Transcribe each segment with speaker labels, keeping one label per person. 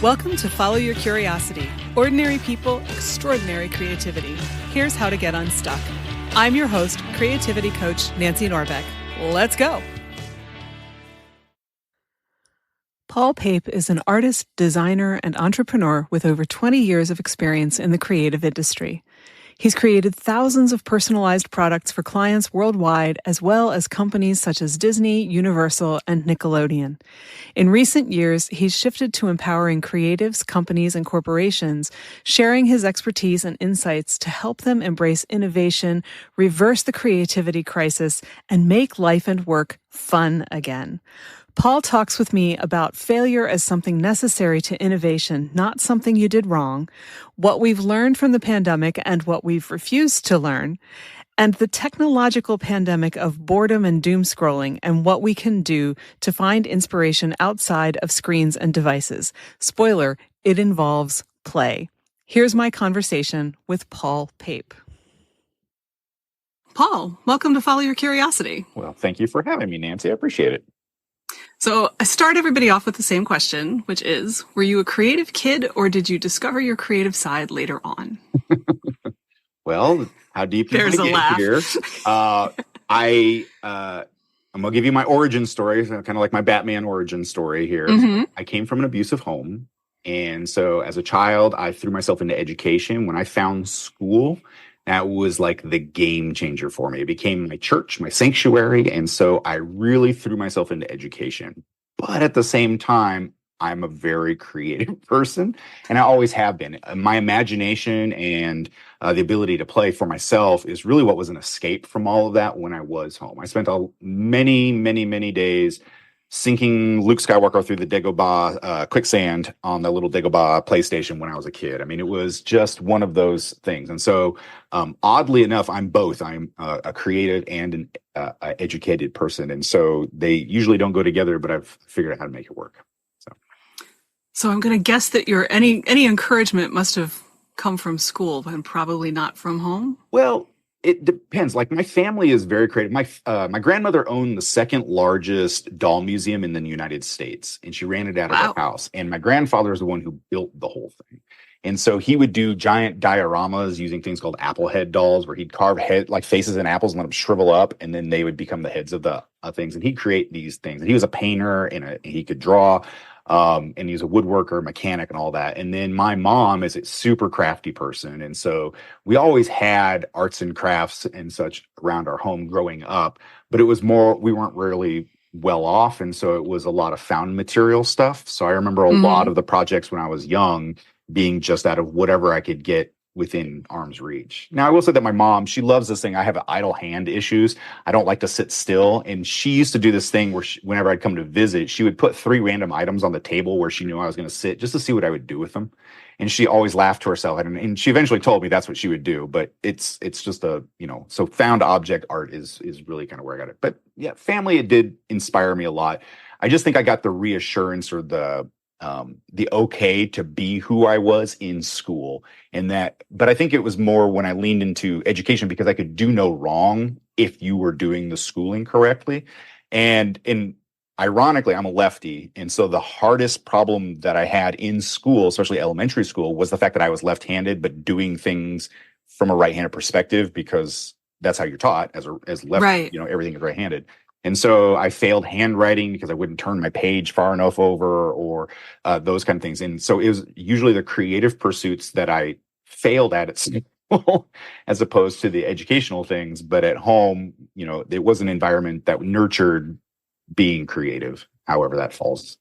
Speaker 1: Welcome to Follow Your Curiosity. Ordinary people, extraordinary creativity. Here's how to get unstuck. I'm your host, creativity coach Nancy Norbeck. Let's go. Pape is an artist, designer, and entrepreneur with over 20 years of experience in the creative industry. He's created thousands of personalized products for clients worldwide, as well as companies such as Disney, Universal, and Nickelodeon. In recent years, he's shifted to empowering creatives, companies, and corporations, sharing his expertise and insights to help them embrace innovation, reverse the creativity crisis, and make life and work fun again. Paul talks with me about failure as something necessary to innovation, not something you did wrong, what we've learned from the pandemic and what we've refused to learn, and the technological pandemic of boredom and doomscrolling and what we can do to find inspiration outside of screens and devices. Spoiler, it involves play. Here's my conversation with Paul Pape. Paul, welcome to Follow Your Curiosity.
Speaker 2: Well, thank you for having me, Nancy. I appreciate it.
Speaker 1: So I start everybody off with the same question, which is, were you a creative kid or did you discover your creative side later on?
Speaker 2: Well, how deep you
Speaker 1: There's
Speaker 2: want
Speaker 1: a
Speaker 2: to
Speaker 1: laugh.
Speaker 2: Here? I'm going to give you my origin story, kind of like my Batman origin story here.
Speaker 1: Mm-hmm.
Speaker 2: I came from an abusive home. And so as a child, I threw myself into education. When I found school, that was like the game changer for me. It became my church, my sanctuary. And so I really threw myself into education. But at the same time, I'm a very creative person, and I always have been. My imagination and the ability to play for myself is really what was an escape from all of that when I was home. I spent many days sinking Luke Skywalker through the Dagobah quicksand on the little Dagobah PlayStation when I was a kid. I mean, it was just one of those things. And so, oddly enough, I'm both. I'm a creative and an educated person. And so they usually don't go together, but I've figured out how to make it work.
Speaker 1: So I'm going to guess that your any encouragement must have come from school and probably not from home?
Speaker 2: Well, it depends. Like, my family is very creative. My grandmother owned the second largest doll museum in the United States, and she ran it out of her house. And my grandfather is the one who built the whole thing. And so he would do giant dioramas using things called apple head dolls, where he'd carve faces in apples and let them shrivel up, and then they would become the heads of the things. And he'd create these things. And he was a painter, and he could draw. And he's a woodworker, mechanic, and all that. And then my mom is a super crafty person. And so we always had arts and crafts and such around our home growing up, but it was more, we weren't really well off. And so it was a lot of found material stuff. So I remember a lot of the projects when I was young being just out of whatever I could get within arm's reach. Now, I will say that my mom, she loves this thing. I have idle hand issues. I don't like to sit still. And she used to do this thing where whenever I'd come to visit, she would put 3 random items on the table where she knew I was going to sit just to see what I would do with them. And she always laughed to herself. And she eventually told me that's what she would do. But it's just so found object art is really kind of where I got it. But yeah, family, it did inspire me a lot. I just think I got the reassurance or the okay to be who I was in school, but I think it was more when I leaned into education because I could do no wrong if you were doing the schooling correctly. And ironically, I'm a lefty. And so the hardest problem that I had in school, especially elementary school, was the fact that I was left-handed, but doing things from a right-handed perspective, because that's how you're taught as left,
Speaker 1: right.
Speaker 2: Everything is right-handed. And so I failed handwriting because I wouldn't turn my page far enough over or those kind of things. And so it was usually the creative pursuits that I failed at school as opposed to the educational things. But at home, it was an environment that nurtured being creative, however that falls.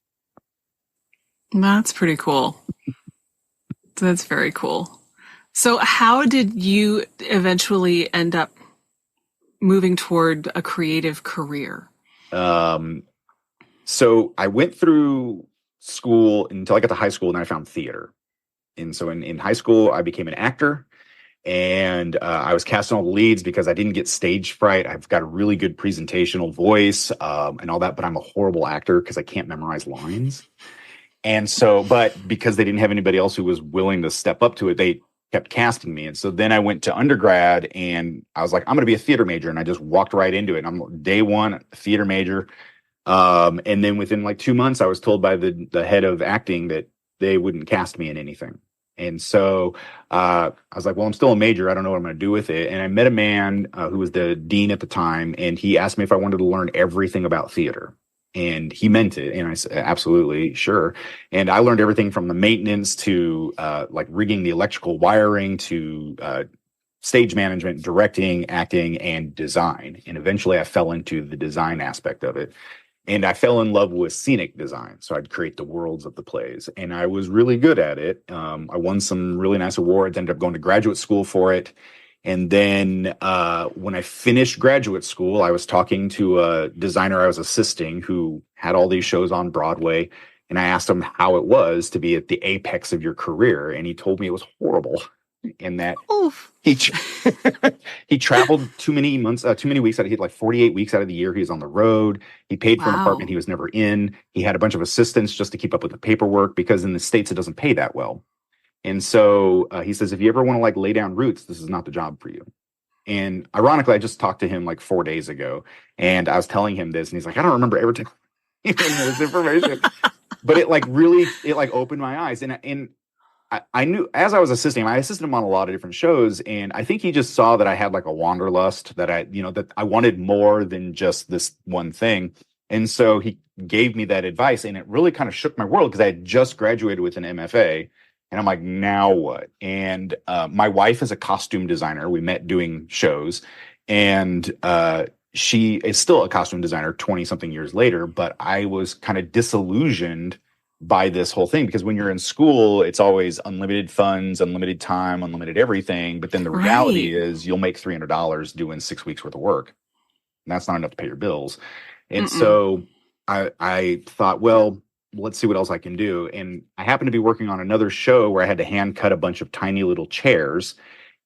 Speaker 1: That's pretty cool. That's very cool. So how did you eventually end up moving toward a creative career?
Speaker 2: So I went through school until I got to high school, and I found theater. And so in high school, I became an actor, and I was casting all the leads because I didn't get stage fright. I've got a really good presentational voice and all that, but I'm a horrible actor because I can't memorize lines. And so, but because they didn't have anybody else who was willing to step up to it, they kept casting me. And so then I went to undergrad, and I was like, I'm going to be a theater major. And I just walked right into it. I'm day one theater major. And then within like 2 months, I was told by the head of acting that they wouldn't cast me in anything. And so I was like, well, I'm still a major. I don't know what I'm going to do with it. And I met a man who was the dean at the time, and he asked me if I wanted to learn everything about theater. And he meant it. And I said, absolutely, sure. And I learned everything from the maintenance to like rigging the electrical wiring to stage management, directing, acting, and design. And eventually I fell into the design aspect of it. And I fell in love with scenic design. So I'd create the worlds of the plays. And I was really good at it. I won some really nice awards, ended up going to graduate school for it. And then when I finished graduate school, I was talking to a designer I was assisting who had all these shows on Broadway. And I asked him how it was to be at the apex of your career. And he told me it was horrible in that
Speaker 1: Oof.
Speaker 2: he he traveled too many weeks out of, he had like 48 weeks out of the year he was on the road. He paid for an apartment he was never in. He had a bunch of assistants just to keep up with the paperwork, because in the States it doesn't pay that well. And so he says, if you ever want to like lay down roots, this is not the job for you. And ironically, I just talked to him like 4 days ago, and I was telling him this, and he's like, I don't remember ever telling him this information. But it like really, it like opened my eyes. And I knew, as I was assisting him, I assisted him on a lot of different shows. And I think he just saw that I had like a wanderlust, that that I wanted more than just this one thing. And so he gave me that advice, and it really kind of shook my world, because I had just graduated with an MFA. And I'm like, now what? And my wife is a costume designer. We met doing shows, and she is still a costume designer 20 something years later. But I was kind of disillusioned by this whole thing, because when you're in school, it's always unlimited funds, unlimited time, unlimited everything. But then the reality is you'll make $300 doing 6 weeks worth of work. And that's not enough to pay your bills. And so I thought, well, let's see what else I can do. And I happened to be working on another show where I had to hand cut a bunch of tiny little chairs.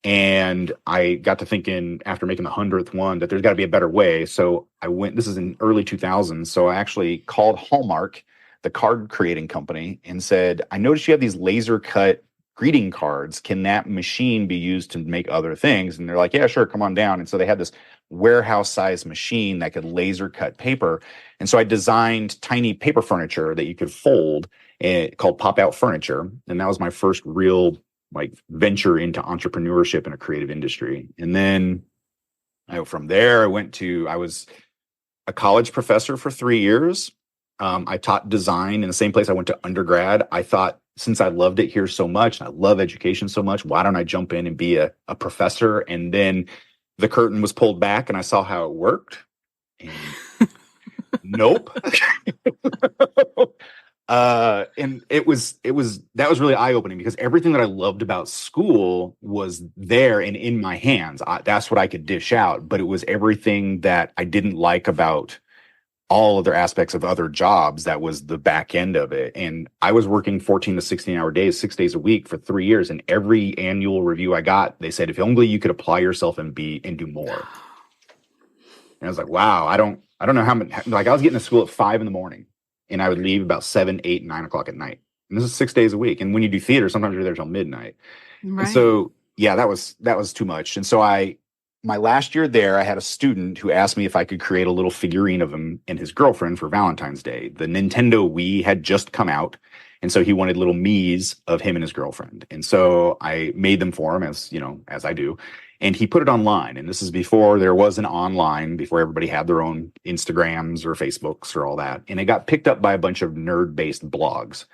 Speaker 2: And I got to thinking, after making the 100th one, that there's got to be a better way. So I went, this is in early 2000s. So I actually called Hallmark, the card creating company, and said, I noticed you have these laser cut greeting cards. Can that machine be used to make other things? And they're like, yeah, sure, come on down. And so they had this warehouse sized machine that could laser cut paper. And so I designed tiny paper furniture that you could fold, called Pop Out Furniture. And that was my first real like venture into entrepreneurship in a creative industry. And then from there, I was a college professor for 3 years. I taught design in the same place I went to undergrad. I thought, since I loved it here so much, and I love education so much, why don't I jump in and be a professor? And then the curtain was pulled back, and I saw how it worked. And nope. And that was really eye-opening, because everything that I loved about school was there and in my hands. That's what I could dish out, but it was everything that I didn't like about all other aspects of other jobs that was the back end of it. And I was working 14 to 16-hour days, 6 days a week for 3 years. And every annual review I got, they said, if only you could apply yourself and do more. And I was like, wow, I don't know how many, like I was getting to school at 5 a.m. and I would leave about 7, 8, 9 o'clock at night. And this is 6 days a week. And when you do theater, sometimes you're there till midnight. Right. And so, yeah, that was too much. And so my last year there, I had a student who asked me if I could create a little figurine of him and his girlfriend for Valentine's Day. The Nintendo Wii had just come out, and so he wanted little Miis of him and his girlfriend. And so I made them for him, as I do. And he put it online. And this is before there was an online, before everybody had their own Instagrams or Facebooks or all that. And it got picked up by a bunch of nerd-based blogs.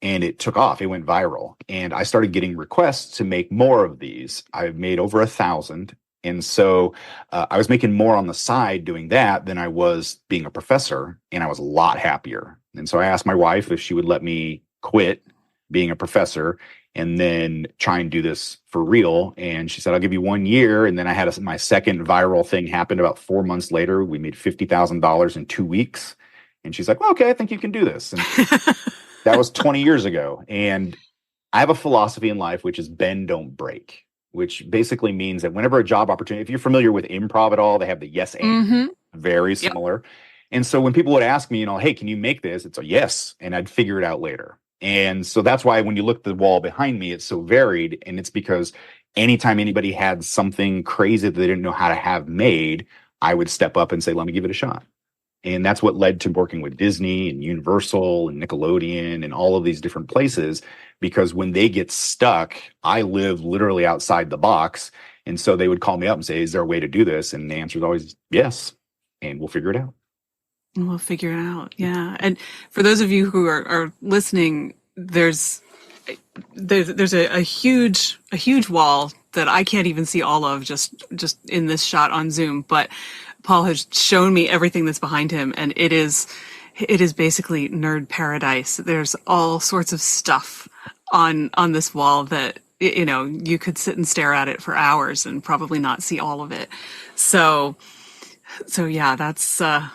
Speaker 2: And it took off. It went viral. And I started getting requests to make more of these. I've made over 1,000. And so I was making more on the side doing that than I was being a professor, and I was a lot happier. And so I asked my wife if she would let me quit being a professor and then try and do this for real. And she said, I'll give you 1 year. And then I had my second viral thing happen about 4 months later. We made $50,000 in 2 weeks. And she's like, well, okay, I think you can do this. And that was 20 years ago. And I have a philosophy in life, which is bend, don't break, which basically means that whenever a job opportunity, if you're familiar with improv at all, they have the yes and, very similar. Yep. And so when people would ask me, hey, can you make this? It's a yes. And I'd figure it out later. And so that's why when you look at the wall behind me, it's so varied. And it's because anytime anybody had something crazy that they didn't know how to have made, I would step up and say, let me give it a shot. And that's what led to working with Disney and Universal and Nickelodeon and all of these different places, because when they get stuck, I live literally outside the box. And so they would call me up and say, is there a way to do this? And the answer is always yes. And we'll figure it out.
Speaker 1: We'll figure it out. Yeah. And for those of you who are listening, there's a huge wall that I can't even see all of just in this shot on Zoom, but Paul has shown me everything that's behind him, and it is basically nerd paradise. There's all sorts of stuff on this wall that, you know, you could sit and stare at it for hours and probably not see all of it. So yeah, that's where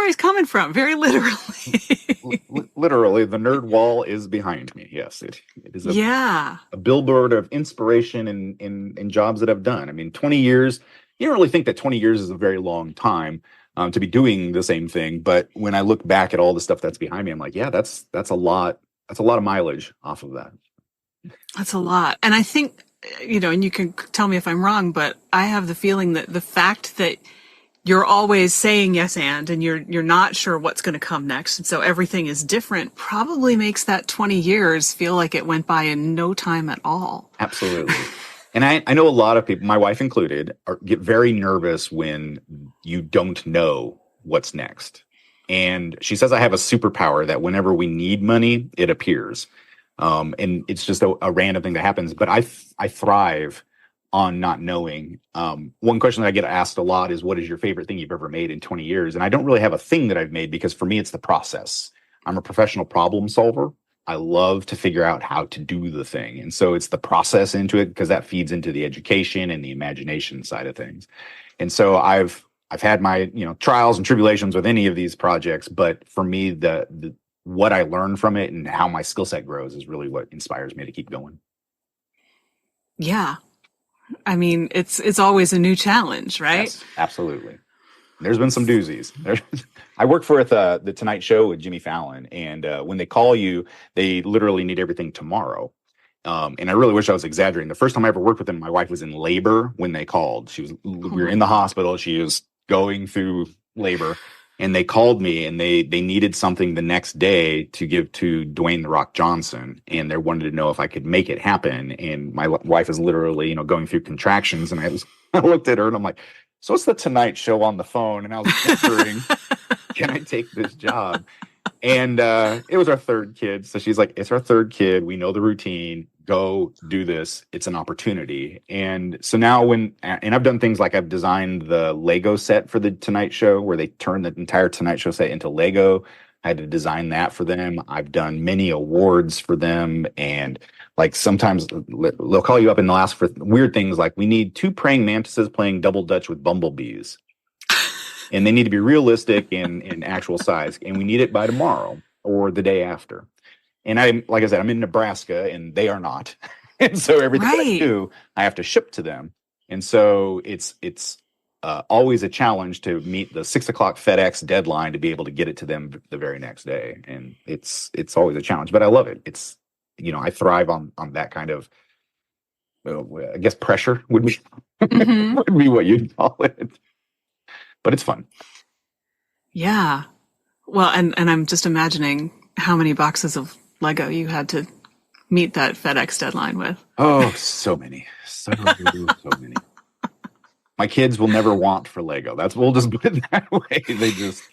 Speaker 1: he's coming from, very literally.
Speaker 2: Literally, the nerd wall is behind me. Yes, it is a billboard of inspiration in jobs that I've done. I mean, 20 years, you don't really think that 20 years is a very long time to be doing the same thing. But when I look back at all the stuff that's behind me, I'm like, yeah, that's a lot. That's a lot of mileage off of that.
Speaker 1: That's a lot. And I think, you know, and you can tell me if I'm wrong, but I have the feeling that the fact that you're always saying yes and you're not sure what's going to come next, and so everything is different, probably makes that 20 years feel like it went by in no time at all.
Speaker 2: Absolutely. And I know a lot of people, my wife included, get very nervous when you don't know what's next. And she says I have a superpower that whenever we need money, it appears. And it's just a random thing that happens. But I thrive on not knowing. One question that I get asked a lot is, what is your favorite thing you've ever made in 20 years? And I don't really have a thing that I've made, because for me, it's the process. I'm a professional problem solver. I love to figure out how to do the thing. And so it's the process into it, because that feeds into the education and the imagination side of things. And so I've had my, you know, trials and tribulations with any of these projects, but for me, the what I learn from it and how my skill set grows is really what inspires me to keep going.
Speaker 1: Yeah. I mean, it's always a new challenge, right?
Speaker 2: Yes, absolutely. There's been some doozies. I work for the Tonight Show with Jimmy Fallon, and when they call you, they literally need everything tomorrow. And I really wish I was exaggerating. The first time I ever worked with them, my wife was in labor when they called. We were in the hospital. She was going through labor, and they called me, and they needed something the next day to give to Dwayne "The Rock" Johnson, and they wanted to know if I could make it happen. And my wife is literally, you know, going through contractions, and I looked at her and I'm like, so it's the Tonight Show on the phone. And I was wondering, can I take this job? And it was our third kid. So she's like, it's our third kid. We know the routine. Go do this. It's an opportunity. And so now and I've done things like I've designed the Lego set for the Tonight Show, where they turn the entire Tonight Show set into Lego. I had to design that for them. I've done many awards for them. And like sometimes they'll call you up and they'll ask for weird things like, we need 2 praying mantises playing double dutch with bumblebees. And they need to be realistic in actual size. And we need it by tomorrow or the day after. And like I said, I'm in Nebraska and they are not. And so everything I do, I have to ship to them. And so it's always a challenge to meet the 6 o'clock FedEx deadline to be able to get it to them the very next day. And it's always a challenge, but I love it. It's, you know, I thrive on that kind of, I guess pressure would be, would be what you'd call it. But it's fun.
Speaker 1: Yeah. Well, and I'm just imagining how many boxes of Lego you had to meet that FedEx deadline with.
Speaker 2: Oh, so many. So many. My kids will never want for Lego. We'll just put it that way. They just,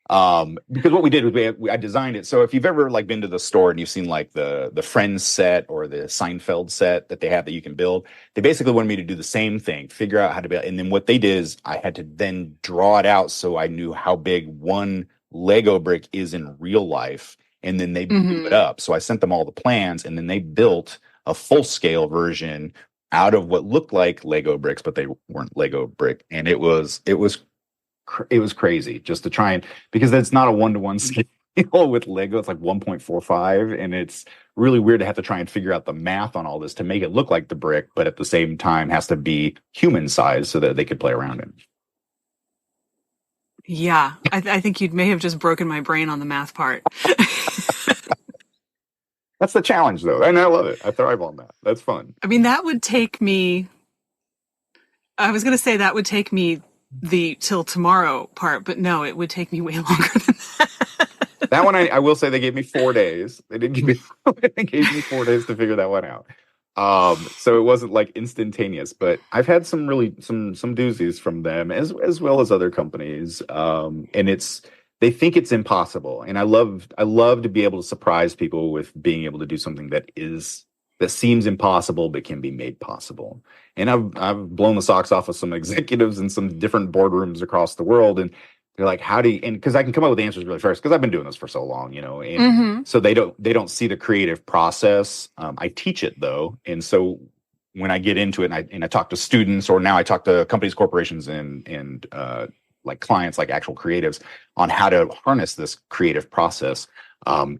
Speaker 2: because what we did was I designed it. So if you've ever like been to the store and you've seen like the Friends set or the Seinfeld set that they have that you can build, they basically wanted me to do the same thing, figure out how to build. And then what they did is I had to then draw it out so I knew how big one Lego brick is in real life. And then they blew it up. So I sent them all the plans, and then they built a full scale version out of what looked like Lego bricks, but they weren't Lego brick. And it was crazy just to try and, because it's not a 1-to-1 scale with Lego. It's like 1.45. And it's really weird to have to try and figure out the math on all this to make it look like the brick, but at the same time has to be human size so that they could play around it.
Speaker 1: Yeah. I think you may have just broken my brain on the math part.
Speaker 2: That's the challenge though. And I love it. I thrive on that. That's fun.
Speaker 1: I mean, that would take me the till tomorrow part, but no, it would take me way longer than that.
Speaker 2: That one, I will say they gave me 4 days. They didn't give me, they gave me 4 days to figure that one out. So it wasn't like instantaneous, but I've had some really some doozies from them as well as other companies. And they think it's impossible. And I love to be able to surprise people with being able to do something that seems impossible but can be made possible. And I've blown the socks off of some executives in some different boardrooms across the world, and they're like, "How do you?" And because I can come up with answers really fast because I've been doing this for so long, and so they don't see the creative process. I teach it though, and so when I get into it and I talk to students, or now I talk to companies, corporations, and like clients, like actual creatives, on how to harness this creative process.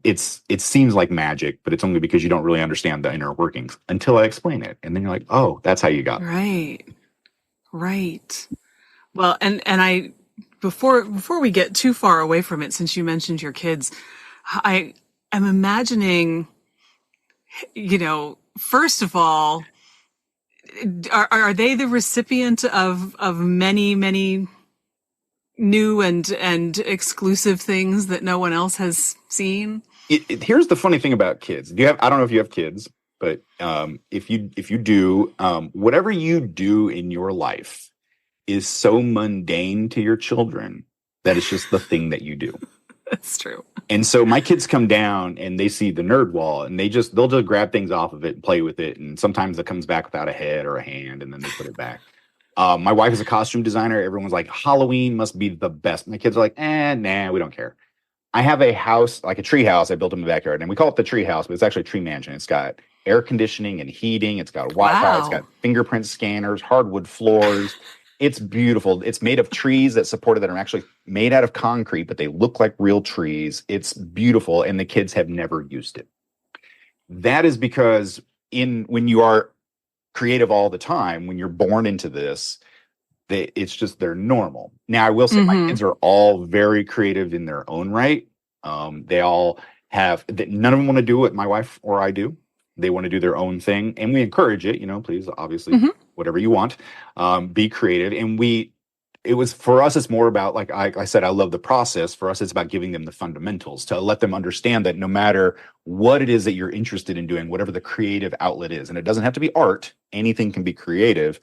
Speaker 2: It seems like magic, but it's only because you don't really understand the inner workings until I explain it, and then you're like, "Oh, that's how you got it."
Speaker 1: Right. Right. Well, and I before we get too far away from it, since you mentioned your kids, I am imagining, first of all, are they the recipient of many, many new and exclusive things that no one else has seen?
Speaker 2: Here's the funny thing about kids. I don't know if you have kids, but if you do, whatever you do in your life is so mundane to your children that it's just the thing that you do.
Speaker 1: That's true.
Speaker 2: And so my kids come down and they see the nerd wall, and they'll just grab things off of it and play with it. And sometimes it comes back without a head or a hand, and then they put it back. My wife is a costume designer. Everyone's like, Halloween must be the best. My kids are like, nah, we don't care. I have a house, like a tree house I built in the backyard, and we call it the tree house, but it's actually a tree mansion. It's got air conditioning and heating. It's got Wi-Fi. It's got fingerprint scanners, hardwood floors. It's beautiful. It's made of trees that support it that are actually made out of concrete, but they look like real trees. It's beautiful, and the kids have never used it. That is because when you are creative all the time, when you're born into this, it's just they're normal. Now, I will say my kids are all very creative in their own right. They all none of them want to do what my wife or I do. They want to do their own thing, and we encourage it. Please, obviously, whatever you want, be creative. And for us, it's more about, like I said, I love the process. For us, it's about giving them the fundamentals to let them understand that no matter what it is that you're interested in doing, whatever the creative outlet is, and it doesn't have to be art, anything can be creative.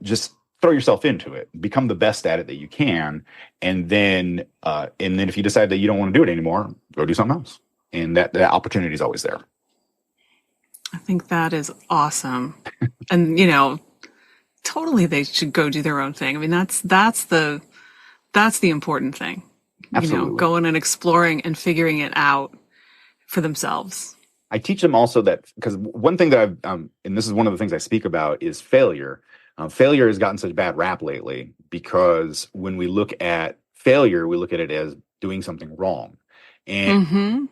Speaker 2: Just throw yourself into it, become the best at it that you can. And then if you decide that you don't want to do it anymore, go do something else. And that opportunity is always there.
Speaker 1: I think that is awesome. And, totally they should go do their own thing. I mean, that's the important thing.
Speaker 2: Absolutely.
Speaker 1: Going and exploring and figuring it out for themselves.
Speaker 2: I teach them also that, because one thing that and this is one of the things I speak about, is failure. Failure has gotten such a bad rap lately because when we look at failure, we look at it as doing something wrong. And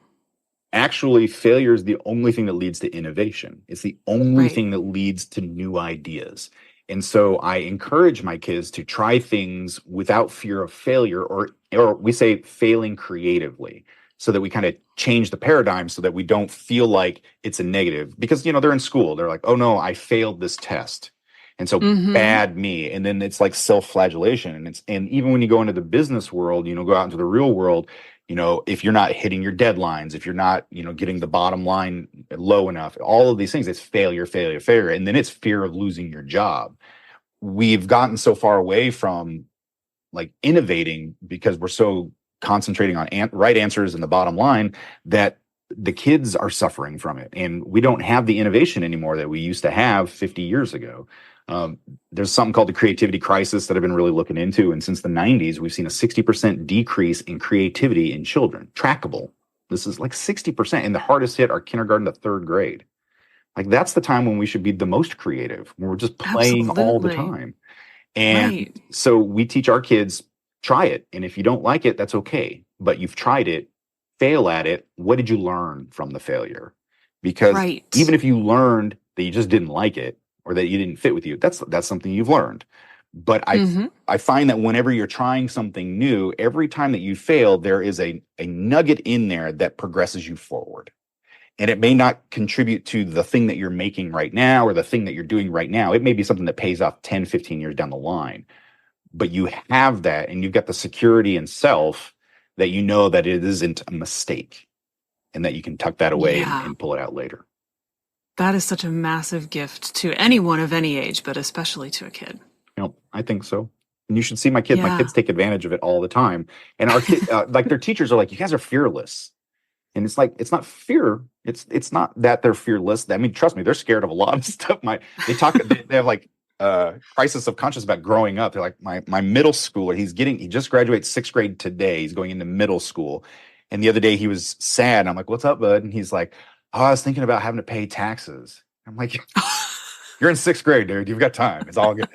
Speaker 2: actually, failure is the only thing that leads to innovation. It's the only thing that leads to new ideas. And so I encourage my kids to try things without fear of failure, or we say failing creatively, so that we kind of change the paradigm so that we don't feel like it's a negative. Because, they're in school. They're like, oh, no, I failed this test. And so bad me. And then it's like self-flagellation. And even when you go into the business world, go out into the real world, if you're not hitting your deadlines, if you're not, getting the bottom line low enough, all of these things, it's failure, failure, failure. And then it's fear of losing your job. We've gotten so far away from like innovating because we're so concentrating on right answers and the bottom line that the kids are suffering from it. And we don't have the innovation anymore that we used to have 50 years ago. There's something called the creativity crisis that I've been really looking into. And since the 90s, we've seen a 60% decrease in creativity in children. Trackable. This is like 60%. And the hardest hit are kindergarten to third grade. Like, that's the time when we should be the most creative, when we're just playing all the time. And so we teach our kids, try it. And if you don't like it, that's okay. But you've tried it, fail at it. What did you learn from the failure? Because even if you learned that you just didn't like it, or that you didn't fit with you, that's something you've learned. But I find that whenever you're trying something new, every time that you fail, there is a nugget in there that progresses you forward. And it may not contribute to the thing that you're making right now or the thing that you're doing right now. It may be something that pays off 10, 15 years down the line. but you have that, and you've got the security in self that you know that it isn't a mistake, and that you can tuck that away
Speaker 1: Yeah.
Speaker 2: and pull it out later.
Speaker 1: That is such a massive gift to anyone of any age, but especially to a kid.
Speaker 2: I think so. And you should see my kids. My
Speaker 1: Yeah.
Speaker 2: kids take advantage of it all the time. And our kid, like their teachers are like, "You guys are fearless." And it's like, it's not fear. It's not that they're fearless. I mean, trust me, they're scared of a lot of stuff. They have like crisis of conscience about growing up. They're like, my middle schooler, he just graduated 6th grade today. He's going into middle school. And the other day he was sad. I'm like, "What's up, bud?" And he's like, "Oh, I was thinking about having to pay taxes." I'm like, "You're in 6th grade, dude. You've got time. It's all good.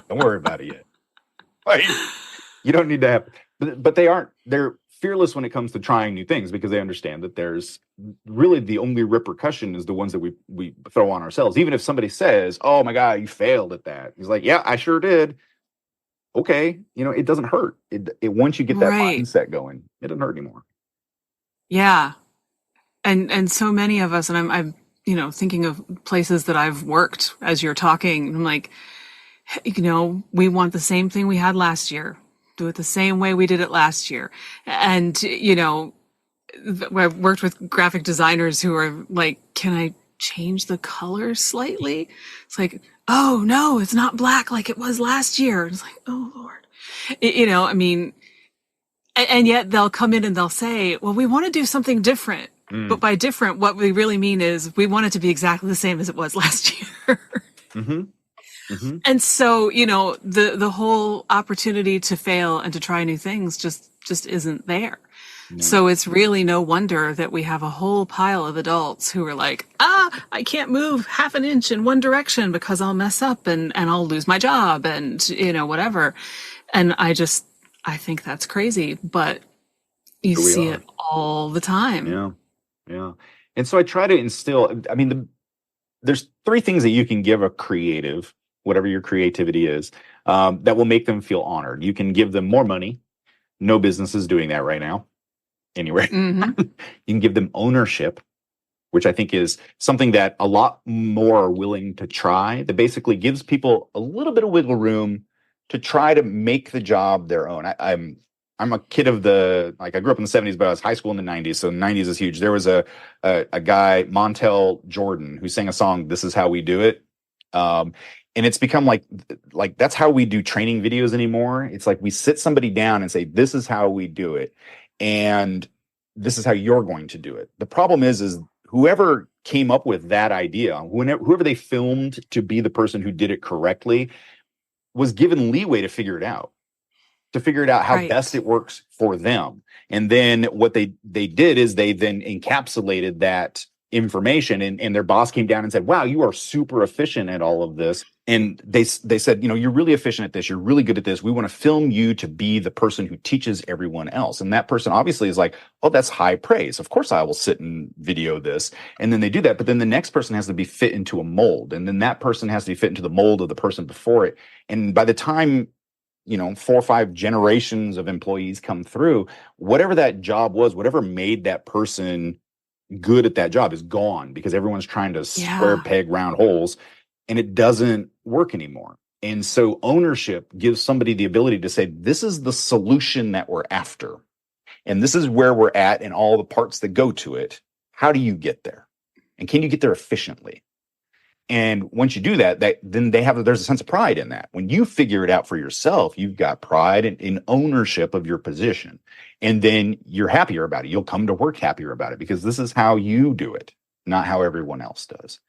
Speaker 2: Don't worry about it yet." Like, you don't need to have, but they're fearless when it comes to trying new things, because they understand that there's really the only repercussion is the ones that we throw on ourselves. Even if somebody says, "Oh my God, you failed at that." He's like, "Yeah, I sure did." Okay. It doesn't hurt. Once you get that
Speaker 1: Right.
Speaker 2: mindset going, it doesn't hurt anymore.
Speaker 1: Yeah. And so many of us, and I'm thinking of places that I've worked as you're talking. I'm like, we want the same thing we had last year. Do it the same way we did it last year. And, I've worked with graphic designers who are like, "Can I change the color slightly?" It's like, "Oh no, it's not black like it was last year." It's like, "Oh Lord." I mean, and yet they'll come in and they'll say, "Well, we want to do something different." But
Speaker 2: Mm.
Speaker 1: by different, what we really mean is we want it to be exactly the same as it was last year.
Speaker 2: Mm-hmm. Mm-hmm.
Speaker 1: And so, the whole opportunity to fail and to try new things just isn't there.
Speaker 2: No.
Speaker 1: So it's really no wonder that we have a whole pile of adults who are like, I can't move half an inch in one direction because I'll mess up and I'll lose my job and, whatever. And I think that's crazy, but you
Speaker 2: Here we
Speaker 1: see
Speaker 2: are.
Speaker 1: it all the time.
Speaker 2: Yeah. Yeah. And so I try to instill, I mean, there's 3 things that you can give a creative, whatever your creativity is, that will make them feel honored. You can give them more money. No business is doing that right now. Anyway,
Speaker 1: Hmm.
Speaker 2: you can give them ownership, which I think is something that a lot more are willing to try. That basically gives people a little bit of wiggle room to try to make the job their own. I'm a kid of I grew up in the 70s, but I was high school in the 90s. So the 90s is huge. There was a guy, Montel Jordan, who sang a song, "This Is How We Do It." And it's become like that's how we do training videos anymore. It's like we sit somebody down and say, "This is how we do it. And this is how you're going to do it." The problem is whoever came up with that idea, whoever they filmed to be the person who did it correctly, was given leeway to figure it out how best
Speaker 1: Right.
Speaker 2: it works for them. And then what they did is they then encapsulated that information, and their boss came down and said, "Wow, you are super efficient at all of this." And they said, "You're really efficient at this. You're really good at this. We want to film you to be the person who teaches everyone else." And that person obviously is like, "Oh, that's high praise. Of course I will sit and video this." And then they do that. But then the next person has to be fit into a mold. And then that person has to be fit into the mold of the person before it. And by the time 4 or 5 generations of employees come through, whatever that job was, whatever made that person good at that job is gone, because everyone's trying to square
Speaker 1: Yeah.
Speaker 2: peg round holes, and it doesn't work anymore. And so ownership gives somebody the ability to say, "This is the solution that we're after, and this is where we're at and all the parts that go to it. How do you get there? And can you get there efficiently?" And once you do that, then there's a sense of pride in that. When you figure it out for yourself, you've got pride in ownership of your position. And then you're happier about it. You'll come to work happier about it, because this is how you do it, not how everyone else does.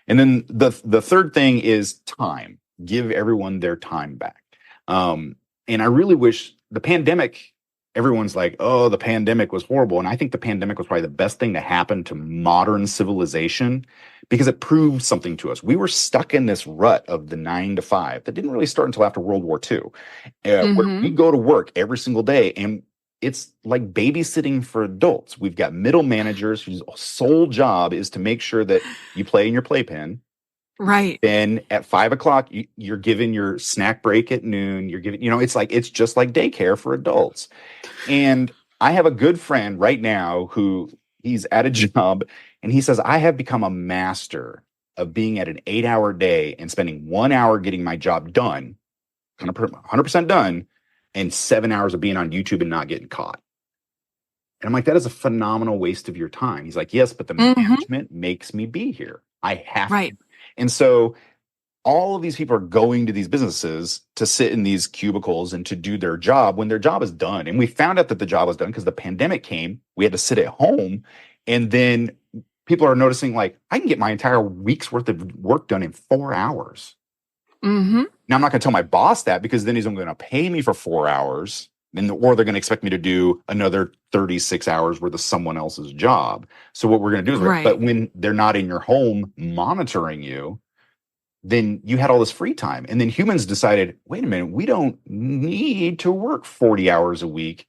Speaker 2: And then the third thing is time. Give everyone their time back. And I really wish the pandemic, everyone's like, "Oh, the pandemic was horrible." And I think the pandemic was probably the best thing to happen to modern civilization, because it proved something to us. We were stuck in this rut of the 9 to 5 that didn't really start until after World War II, where we
Speaker 1: Hmm.
Speaker 2: go to work every single day, and it's like babysitting for adults. We've got middle managers whose sole job is to make sure that you play in your playpen.
Speaker 1: Right.
Speaker 2: Then at 5 o'clock, you're given your snack break at noon. You're given, it's just like daycare for adults. And I have a good friend right now who he's at a job, and he says, "I have become a master of being at an 8-hour day and spending 1 hour getting my job done, 100% done, and 7 hours of being on YouTube and not getting caught. And I'm like, that is a phenomenal waste of your time. He's like, yes, but the management makes me be here. I have to. And so all of these people are going to these businesses to sit in these cubicles and to do their job when their job is done. And we found out that the job was done because the pandemic came. We had to sit at home. And then people are noticing, like, I can get my entire week's worth of work done in 4 hours. Now, I'm not going to tell my boss that, because then he's only going to pay me for 4 hours. Or they're going to expect me to do another 36 hours worth of someone else's job. So what we're going to do is, but when they're not in your home monitoring you, then you had all this free time. And then humans decided, wait a minute, we don't need to work 40 hours a week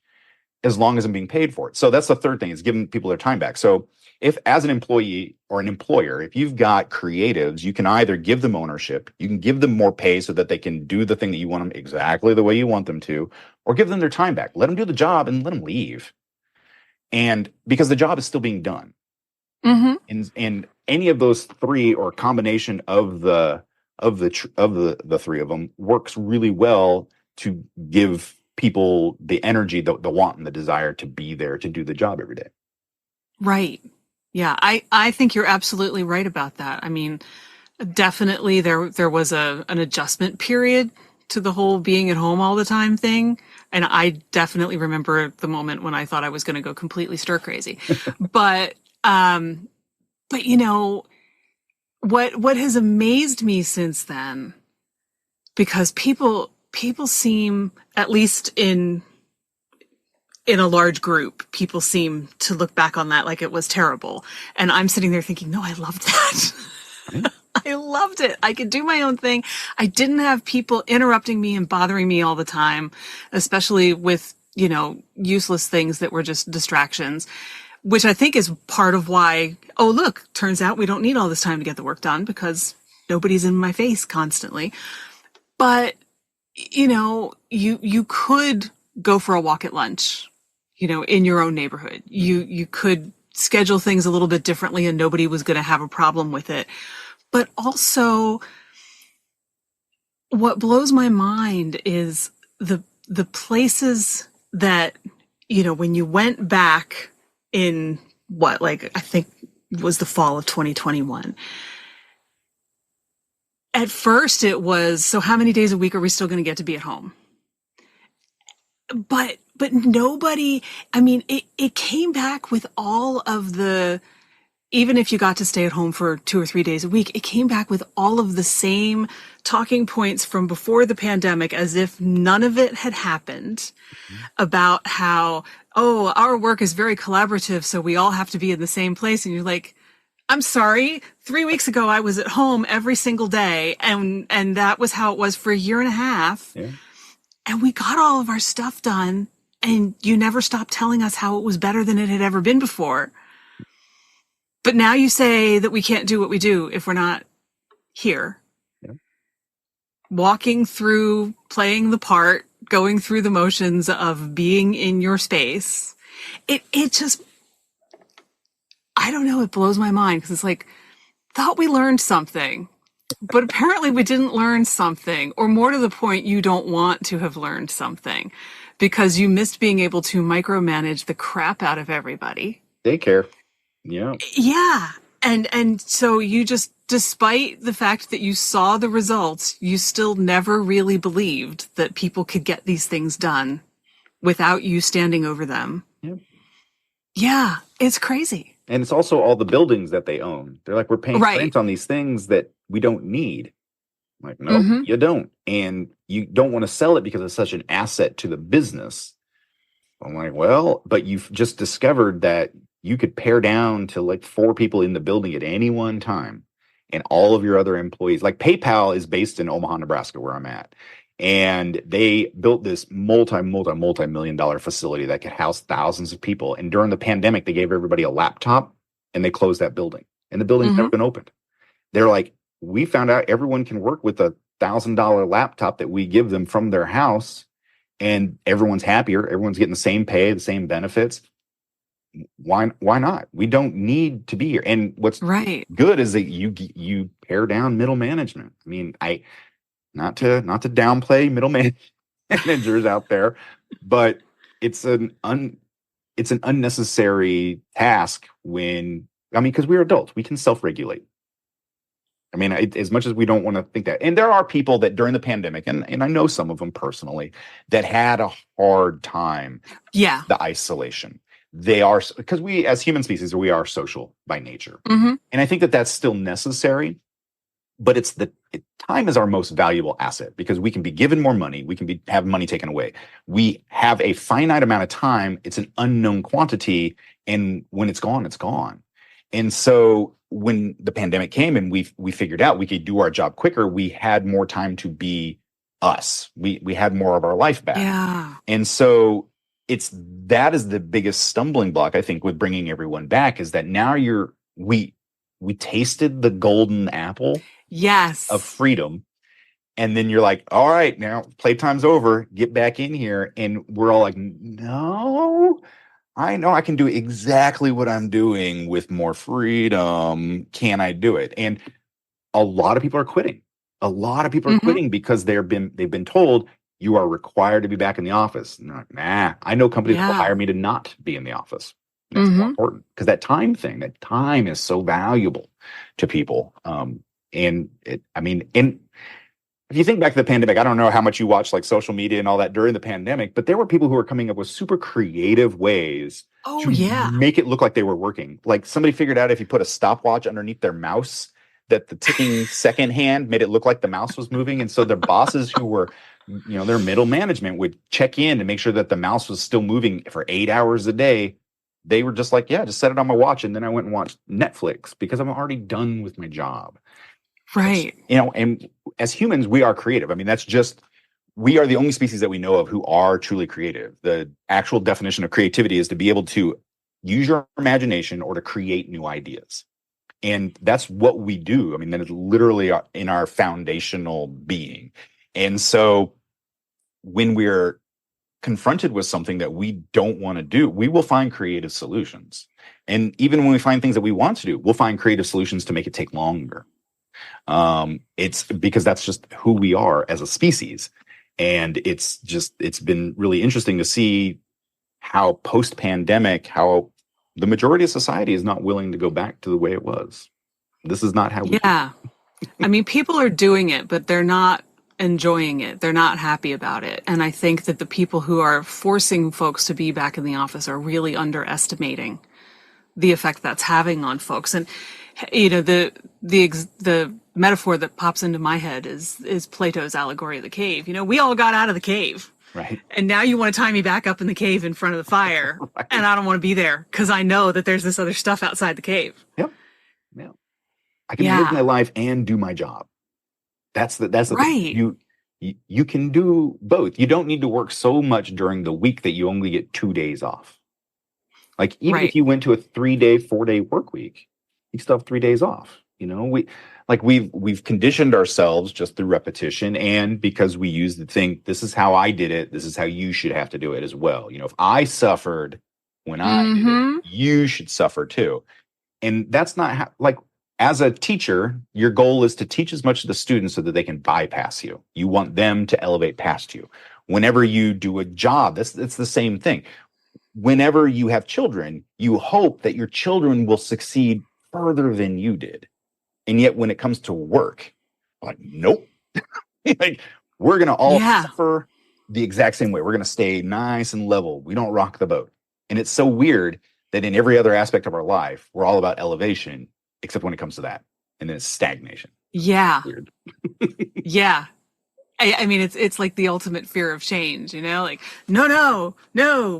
Speaker 2: as long as I'm being paid for it. So that's the third thing, is giving people their time back. So if, as an employee or an employer, if you've got creatives, you can either give them ownership, you can give them more pay so that they can do the thing that you want them exactly the way you want them to, or give them their time back. Let them do the job and let them leave. And because the job is still being done. And any of those three, or a combination of the three of them, works really well to give people the energy, the want and the desire to be there to do the job every day.
Speaker 1: Right. Yeah, I think you're absolutely right about that. I mean, definitely there was an adjustment period to the whole being at home all the time thing. And I definitely remember the moment when I thought I was going to go completely stir crazy. But you know, what has amazed me since then, because people seem, at least in a large group, people seem to look back on that like it was terrible. And I'm sitting there thinking, no, I loved that. I loved it. I could do my own thing. I didn't have people interrupting me and bothering me all the time, especially with, useless things that were just distractions, which I think is part of why, oh, look, turns out we don't need all this time to get the work done, because nobody's in my face constantly. But, you could go for a walk at lunch, in your own neighborhood. You could schedule things a little bit differently and nobody was going to have a problem with it. But also, what blows my mind is the places that, when you went back in I think it was the fall of 2021. At first it was, so how many days a week are we still going to get to be at home? But nobody, I mean, it came back with all of the, even if you got to stay at home for 2 or 3 days a week, it came back with all of the same talking points from before the pandemic, as if none of it had happened, about how, oh, our work is very collaborative, so we all have to be in the same place. And you're like, I'm sorry, 3 weeks ago I was at home every single day, and that was how it was for a year and a half. Yeah. And we got all of our stuff done, and you never stopped telling us how it was better than it had ever been before. But now you say that we can't do what we do if we're not here. Yeah. Walking through, playing the part, going through the motions of being in your space. It just, I don't know, it blows my mind, because it's like, thought we learned something, but apparently we didn't learn something, or more to the point, you don't want to have learned something, because you missed being able to micromanage the crap out of everybody.
Speaker 2: Daycare. Yeah.
Speaker 1: Yeah. And so you just, despite the fact that you saw the results, you still never really believed that people could get these things done without you standing over them. Yeah. Yeah. It's crazy.
Speaker 2: And it's also all the buildings that they own. They're like, we're paying rent on these things that we don't need. I'm like, no, you don't. And you don't want to sell it because it's such an asset to the business. I'm like, well, but you've just discovered that you could pare down to like 4 people in the building at any one time, and all of your other employees. Like PayPal is based in Omaha, Nebraska, where I'm at. And they built this multi-million dollar facility that could house thousands of people. And during the pandemic, they gave everybody a laptop and they closed that building. And the building's never been opened. They're like, we found out everyone can work with a $1,000 laptop that we give them from their house, and everyone's happier. Everyone's getting the same pay, the same benefits. Why not? We don't need to be here. And what's good is that you pare down middle management. I mean, not to downplay middle managers out there, but it's it's an unnecessary task when, I mean, because we're adults, we can self-regulate. I mean, as much as we don't want to think that, and there are people that during the pandemic, and I know some of them personally, that had a hard time.
Speaker 1: Yeah.
Speaker 2: The isolation. They are, because we as human species, we are social by nature.
Speaker 1: Mm-hmm.
Speaker 2: And I think that that's still necessary, but time is our most valuable asset because we can be given more money. We can have money taken away. We have a finite amount of time. It's an unknown quantity. And when it's gone, it's gone. And so when the pandemic came and we figured out we could do our job quicker, we had more time to be us. We had more of our life back.
Speaker 1: Yeah.
Speaker 2: And so that is the biggest stumbling block, I think, with bringing everyone back, is that now we tasted the golden apple of freedom. And then you're like, all right, now playtime's over, get back in here. And we're all like, no, I know I can do exactly what I'm doing with more freedom. Can I do it? And a lot of people are quitting. A lot of people are quitting because they've been told you are required to be back in the office. And they're like, nah, I know companies will hire me to not be in the office. And that's more important because that time is so valuable to people. And if you think back to the pandemic, I don't know how much you watched like social media and all that during the pandemic, but there were people who were coming up with super creative ways to make it look like they were working. Like somebody figured out if you put a stopwatch underneath their mouse, that the ticking second hand made it look like the mouse was moving. And so their bosses who were, their middle management would check in to make sure that the mouse was still moving for 8 hours a day. They were just like, yeah, just set it on my watch. And then I went and watched Netflix because I'm already done with my job.
Speaker 1: Right.
Speaker 2: And as humans, we are creative. I mean, we are the only species that we know of who are truly creative. The actual definition of creativity is to be able to use your imagination or to create new ideas. And that's what we do. I mean, that is literally in our foundational being. And so when we're confronted with something that we don't want to do, we will find creative solutions. And even when we find things that we want to do, we'll find creative solutions to make it take longer. It's because that's just who we are as a species. And it's been really interesting to see how post-pandemic, how the majority of society is not willing to go back to the way it was. This is not how we do.
Speaker 1: I mean, people are doing it, but they're not enjoying it. They're not happy about it. And I think that the people who are forcing folks to be back in the office are really underestimating the effect that's having on folks. And the metaphor that pops into my head is Plato's allegory of the cave. We all got out of the cave.
Speaker 2: Right.
Speaker 1: And now you want to tie me back up in the cave in front of the fire. Right. And I don't want to be there because I know that there's this other stuff outside the cave.
Speaker 2: Yep. Yeah. I can live my life and do my job. That's the right. Thing. You can do both. You don't need to work so much during the week that you only get 2 days off. Like even if you went to a 3-day, 4-day work week, you still have 3 days off. We've conditioned ourselves just through repetition, and because we use the thing, this is how I did it, this is how you should have to do it as well. If I suffered when I did it, you should suffer too. And that's not how, as a teacher, your goal is to teach as much of the students so that they can bypass you. You want them to elevate past you. Whenever you do a job, it's the same thing. Whenever you have children, you hope that your children will succeed further than you did. And yet when it comes to work, nope. We're going to all suffer the exact same way. We're going to stay nice and level. We don't rock the boat. And it's so weird that in every other aspect of our life, we're all about elevation, except when it comes to that. And then it's stagnation.
Speaker 1: Yeah.
Speaker 2: It's weird.
Speaker 1: Yeah. I mean, it's like the ultimate fear of change, no,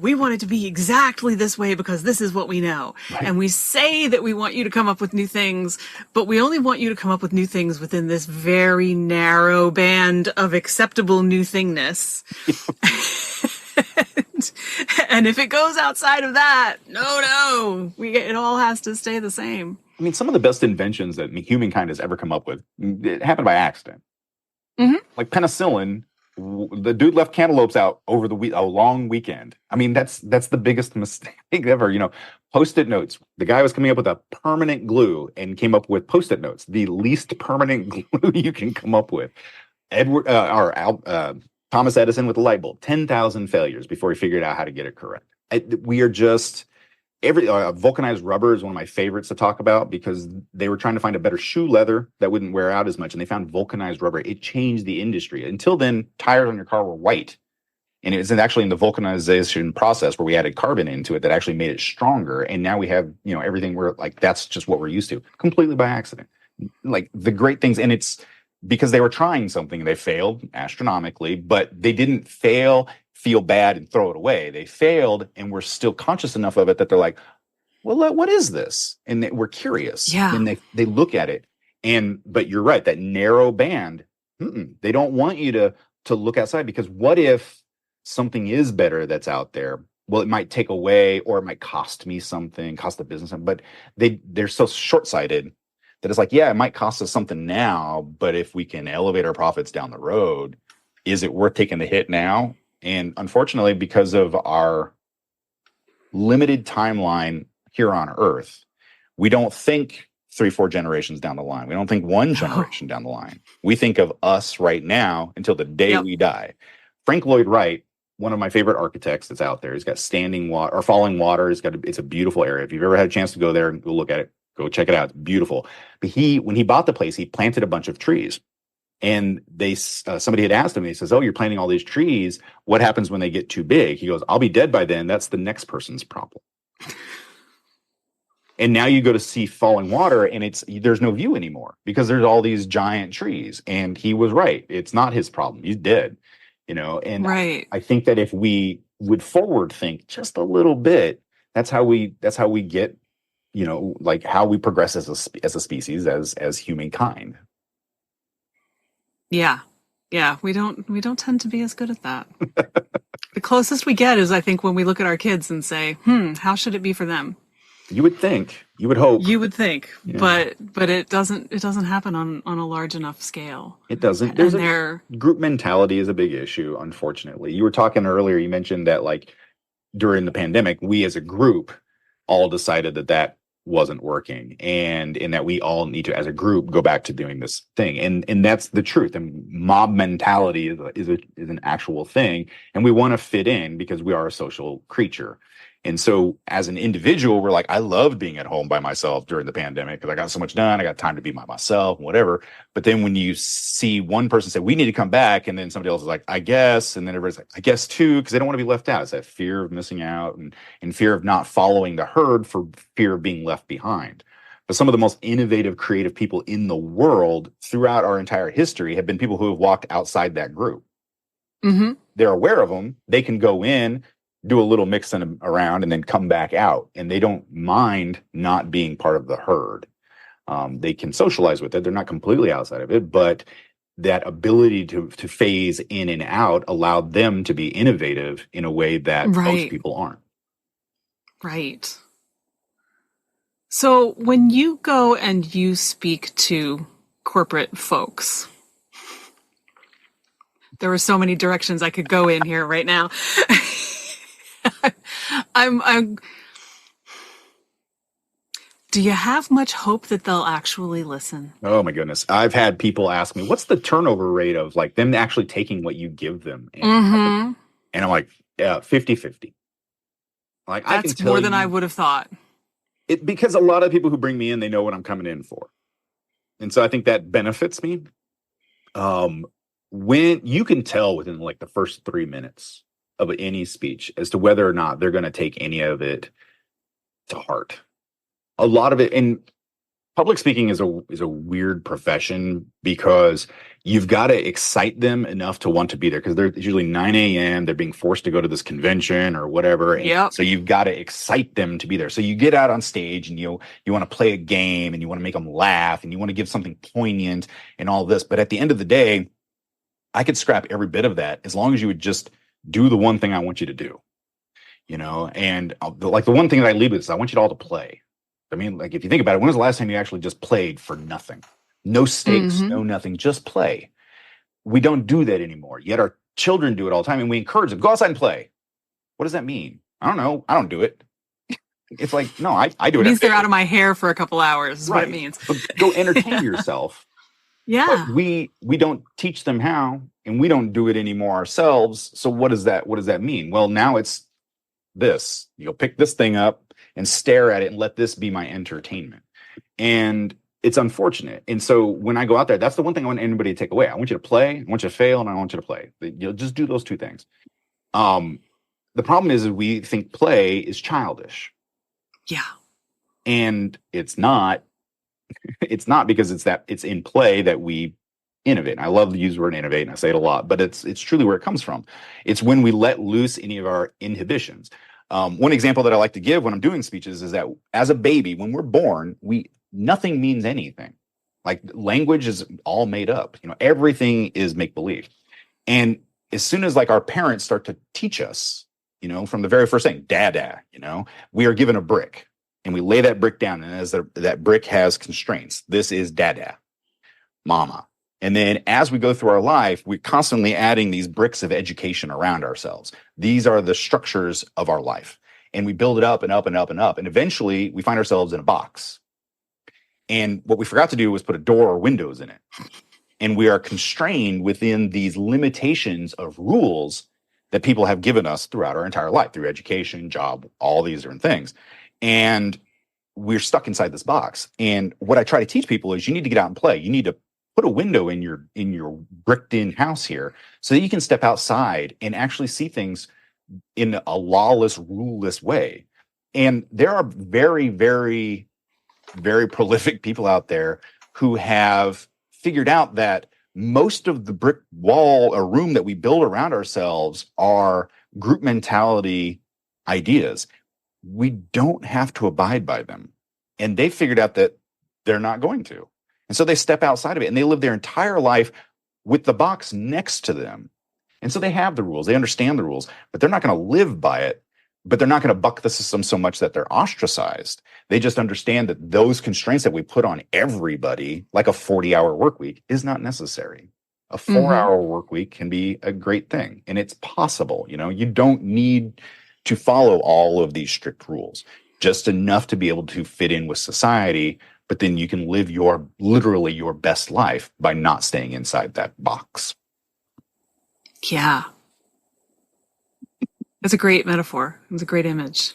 Speaker 1: we want it to be exactly this way because this is what we know. Right. And we say that we want you to come up with new things, but we only want you to come up with new things within this very narrow band of acceptable new thingness. And if it goes outside of that, it all has to stay the same.
Speaker 2: I mean, some of the best inventions that humankind has ever come up with, it happened by accident.
Speaker 1: Mm-hmm.
Speaker 2: Like penicillin, the dude left cantaloupes out over a long weekend. I mean, that's the biggest mistake ever. Post-it notes. The guy was coming up with a permanent glue and came up with Post-it notes, the least permanent glue you can come up with. Thomas Edison with the light bulb, 10,000 failures before he figured out how to get it correct. We are just vulcanized rubber is one of my favorites to talk about because they were trying to find a better shoe leather that wouldn't wear out as much, and they found vulcanized rubber. It changed the industry. Until then, tires on your car were white, and it was actually in the vulcanization process where we added carbon into it that actually made it stronger. And now we have everything. We're like, that's just what we're used to, completely by accident. Like the great things, and it's because they were trying something. They failed astronomically, but they didn't feel bad and throw it away. They failed and were still conscious enough of it that they're like, well, what is this? And we're curious.
Speaker 1: Yeah.
Speaker 2: And they look at it. But you're right, that narrow band, they don't want you to look outside, because what if something is better that's out there? Well, it might take away, or it might cost me something, cost the business something. But they're so short-sighted that it's like, yeah, it might cost us something now, but if we can elevate our profits down the road, is it worth taking the hit now? And unfortunately, because of our limited timeline here on Earth, we don't think 3-4 generations down the line. We don't think one generation down the line. We think of us right now until the day we die. Frank Lloyd Wright, one of my favorite architects that's out there, he's got standing water or falling water. It's a beautiful area. If you've ever had a chance to go there and go look at it, go check it out. It's beautiful. But when he bought the place, he planted a bunch of trees. And somebody had asked him, he says, "Oh, you're planting all these trees. What happens when they get too big?" He goes, "I'll be dead by then. That's the next person's problem." And now you go to see falling water, and there's no view anymore because there's all these giant trees. And he was right. It's not his problem. He's dead. And
Speaker 1: right.
Speaker 2: I think that if we would forward think just a little bit, that's how we get, like how we progress as a species, as humankind.
Speaker 1: Yeah. We don't tend to be as good at that. The closest we get is, I think, when we look at our kids and say, how should it be for them?
Speaker 2: You would think, you would hope,
Speaker 1: you would think, but it doesn't happen on a large enough scale.
Speaker 2: It doesn't. Group mentality is a big issue, unfortunately. You were talking earlier, you mentioned that like during the pandemic, we as a group all decided that wasn't working, and that we all need to, as a group, go back to doing this thing. And that's the truth. And mob mentality is an actual thing, and we want to fit in because we are a social creature. And so as an individual, we're like, I loved being at home by myself during the pandemic because I got so much done. I got time to be by myself, whatever. But then when you see one person say, we need to come back, and then somebody else is like, I guess, and then everybody's like, I guess too, because they don't want to be left out. It's that fear of missing out and fear of not following the herd for fear of being left behind. But some of the most innovative, creative people in the world throughout our entire history have been people who have walked outside that group.
Speaker 1: Mm-hmm.
Speaker 2: They're aware of them. They can go in, do a little mixing around, and then come back out. And they don't mind not being part of the herd. They can socialize with it. They're not completely outside of it, but that ability to phase in and out allowed them to be innovative in a way that most people aren't.
Speaker 1: Right. So when you go and you speak to corporate folks, there are so many directions I could go in here right now. Do you have much hope that they'll actually listen?
Speaker 2: Oh my goodness. I've had people ask me, what's the turnover rate of like them actually taking what you give them? And I'm like, 50-50. Like,
Speaker 1: that's, I can tell more than I would have thought.
Speaker 2: Because a lot of people who bring me in, they know what I'm coming in for. And so I think that benefits me. When you can tell within like the first 3 minutes of any speech as to whether or not they're going to take any of it to heart. A lot of it, and public speaking is a weird profession because you've got to excite them enough to want to be there, because they're usually 9 a.m. They're being forced to go to this convention or whatever. So you've got to excite them to be there. So you get out on stage and you want to play a game and you want to make them laugh and you want to give something poignant and all this. But at the end of the day, I could scrap every bit of that as long as you would just do the one thing I want you to do, and like the one thing that I lead with is I want you all to play. I mean, like, if you think about it, when was the last time you actually just played for nothing? No stakes, no nothing, just play. We don't do that anymore. Yet our children do it all the time, and we encourage them. Go outside and play. What does that mean? I don't know. I don't do it. It's like, no, I do it.
Speaker 1: It means they're out of my hair for a couple hours is what it means.
Speaker 2: But go entertain yourself But
Speaker 1: Yeah.
Speaker 2: we don't teach them how, and we don't do it anymore ourselves. So what does that mean? Well, now it's this. You'll pick this thing up and stare at it and let this be my entertainment. And it's unfortunate. And so when I go out there, that's the one thing I want anybody to take away. I want you to play, I want you to fail, and I want you to play. You'll just do those two things. Um, the problem is we think play is childish.
Speaker 1: Yeah.
Speaker 2: And it's not. It's not, because it's in play that we innovate. And I love to use the word innovate, and I say it a lot, but it's truly where it comes from. It's when we let loose any of our inhibitions. One example that I like to give when I'm doing speeches is that as a baby, when we're born, nothing means anything. Like, language is all made up. Everything is make believe. And as soon as, like, our parents start to teach us, from the very first thing, dada, we are given a brick. And we lay that brick down, and as that brick has constraints, this is dada, mama. And then as we go through our life, we're constantly adding these bricks of education around ourselves. These are the structures of our life. And we build it up and up and up and up. And eventually we find ourselves in a box. And what we forgot to do was put a door or windows in it. And we are constrained within these limitations of rules that people have given us throughout our entire life, through education, job, all these different things. And we're stuck inside this box. And what I try to teach people is you need to get out and play. You need to put a window in your bricked in house here so that you can step outside and actually see things in a lawless, ruleless way. And there are very, very, very prolific people out there who have figured out that most of the brick wall or room that we build around ourselves are group mentality ideas. We don't have to abide by them. And they figured out that they're not going to. And so they step outside of it, and they live their entire life with the box next to them. And so they have the rules, they understand the rules, but they're not going to live by it. But they're not going to buck the system so much that they're ostracized. They just understand that those constraints that we put on everybody, like a 40-hour work week, is not necessary. A 4-hour work week can be a great thing, and it's possible. You don't need to follow all of these strict rules, just enough to be able to fit in with society. But then you can live literally your best life by not staying inside that box.
Speaker 1: Yeah. It's a great metaphor. It's a great image.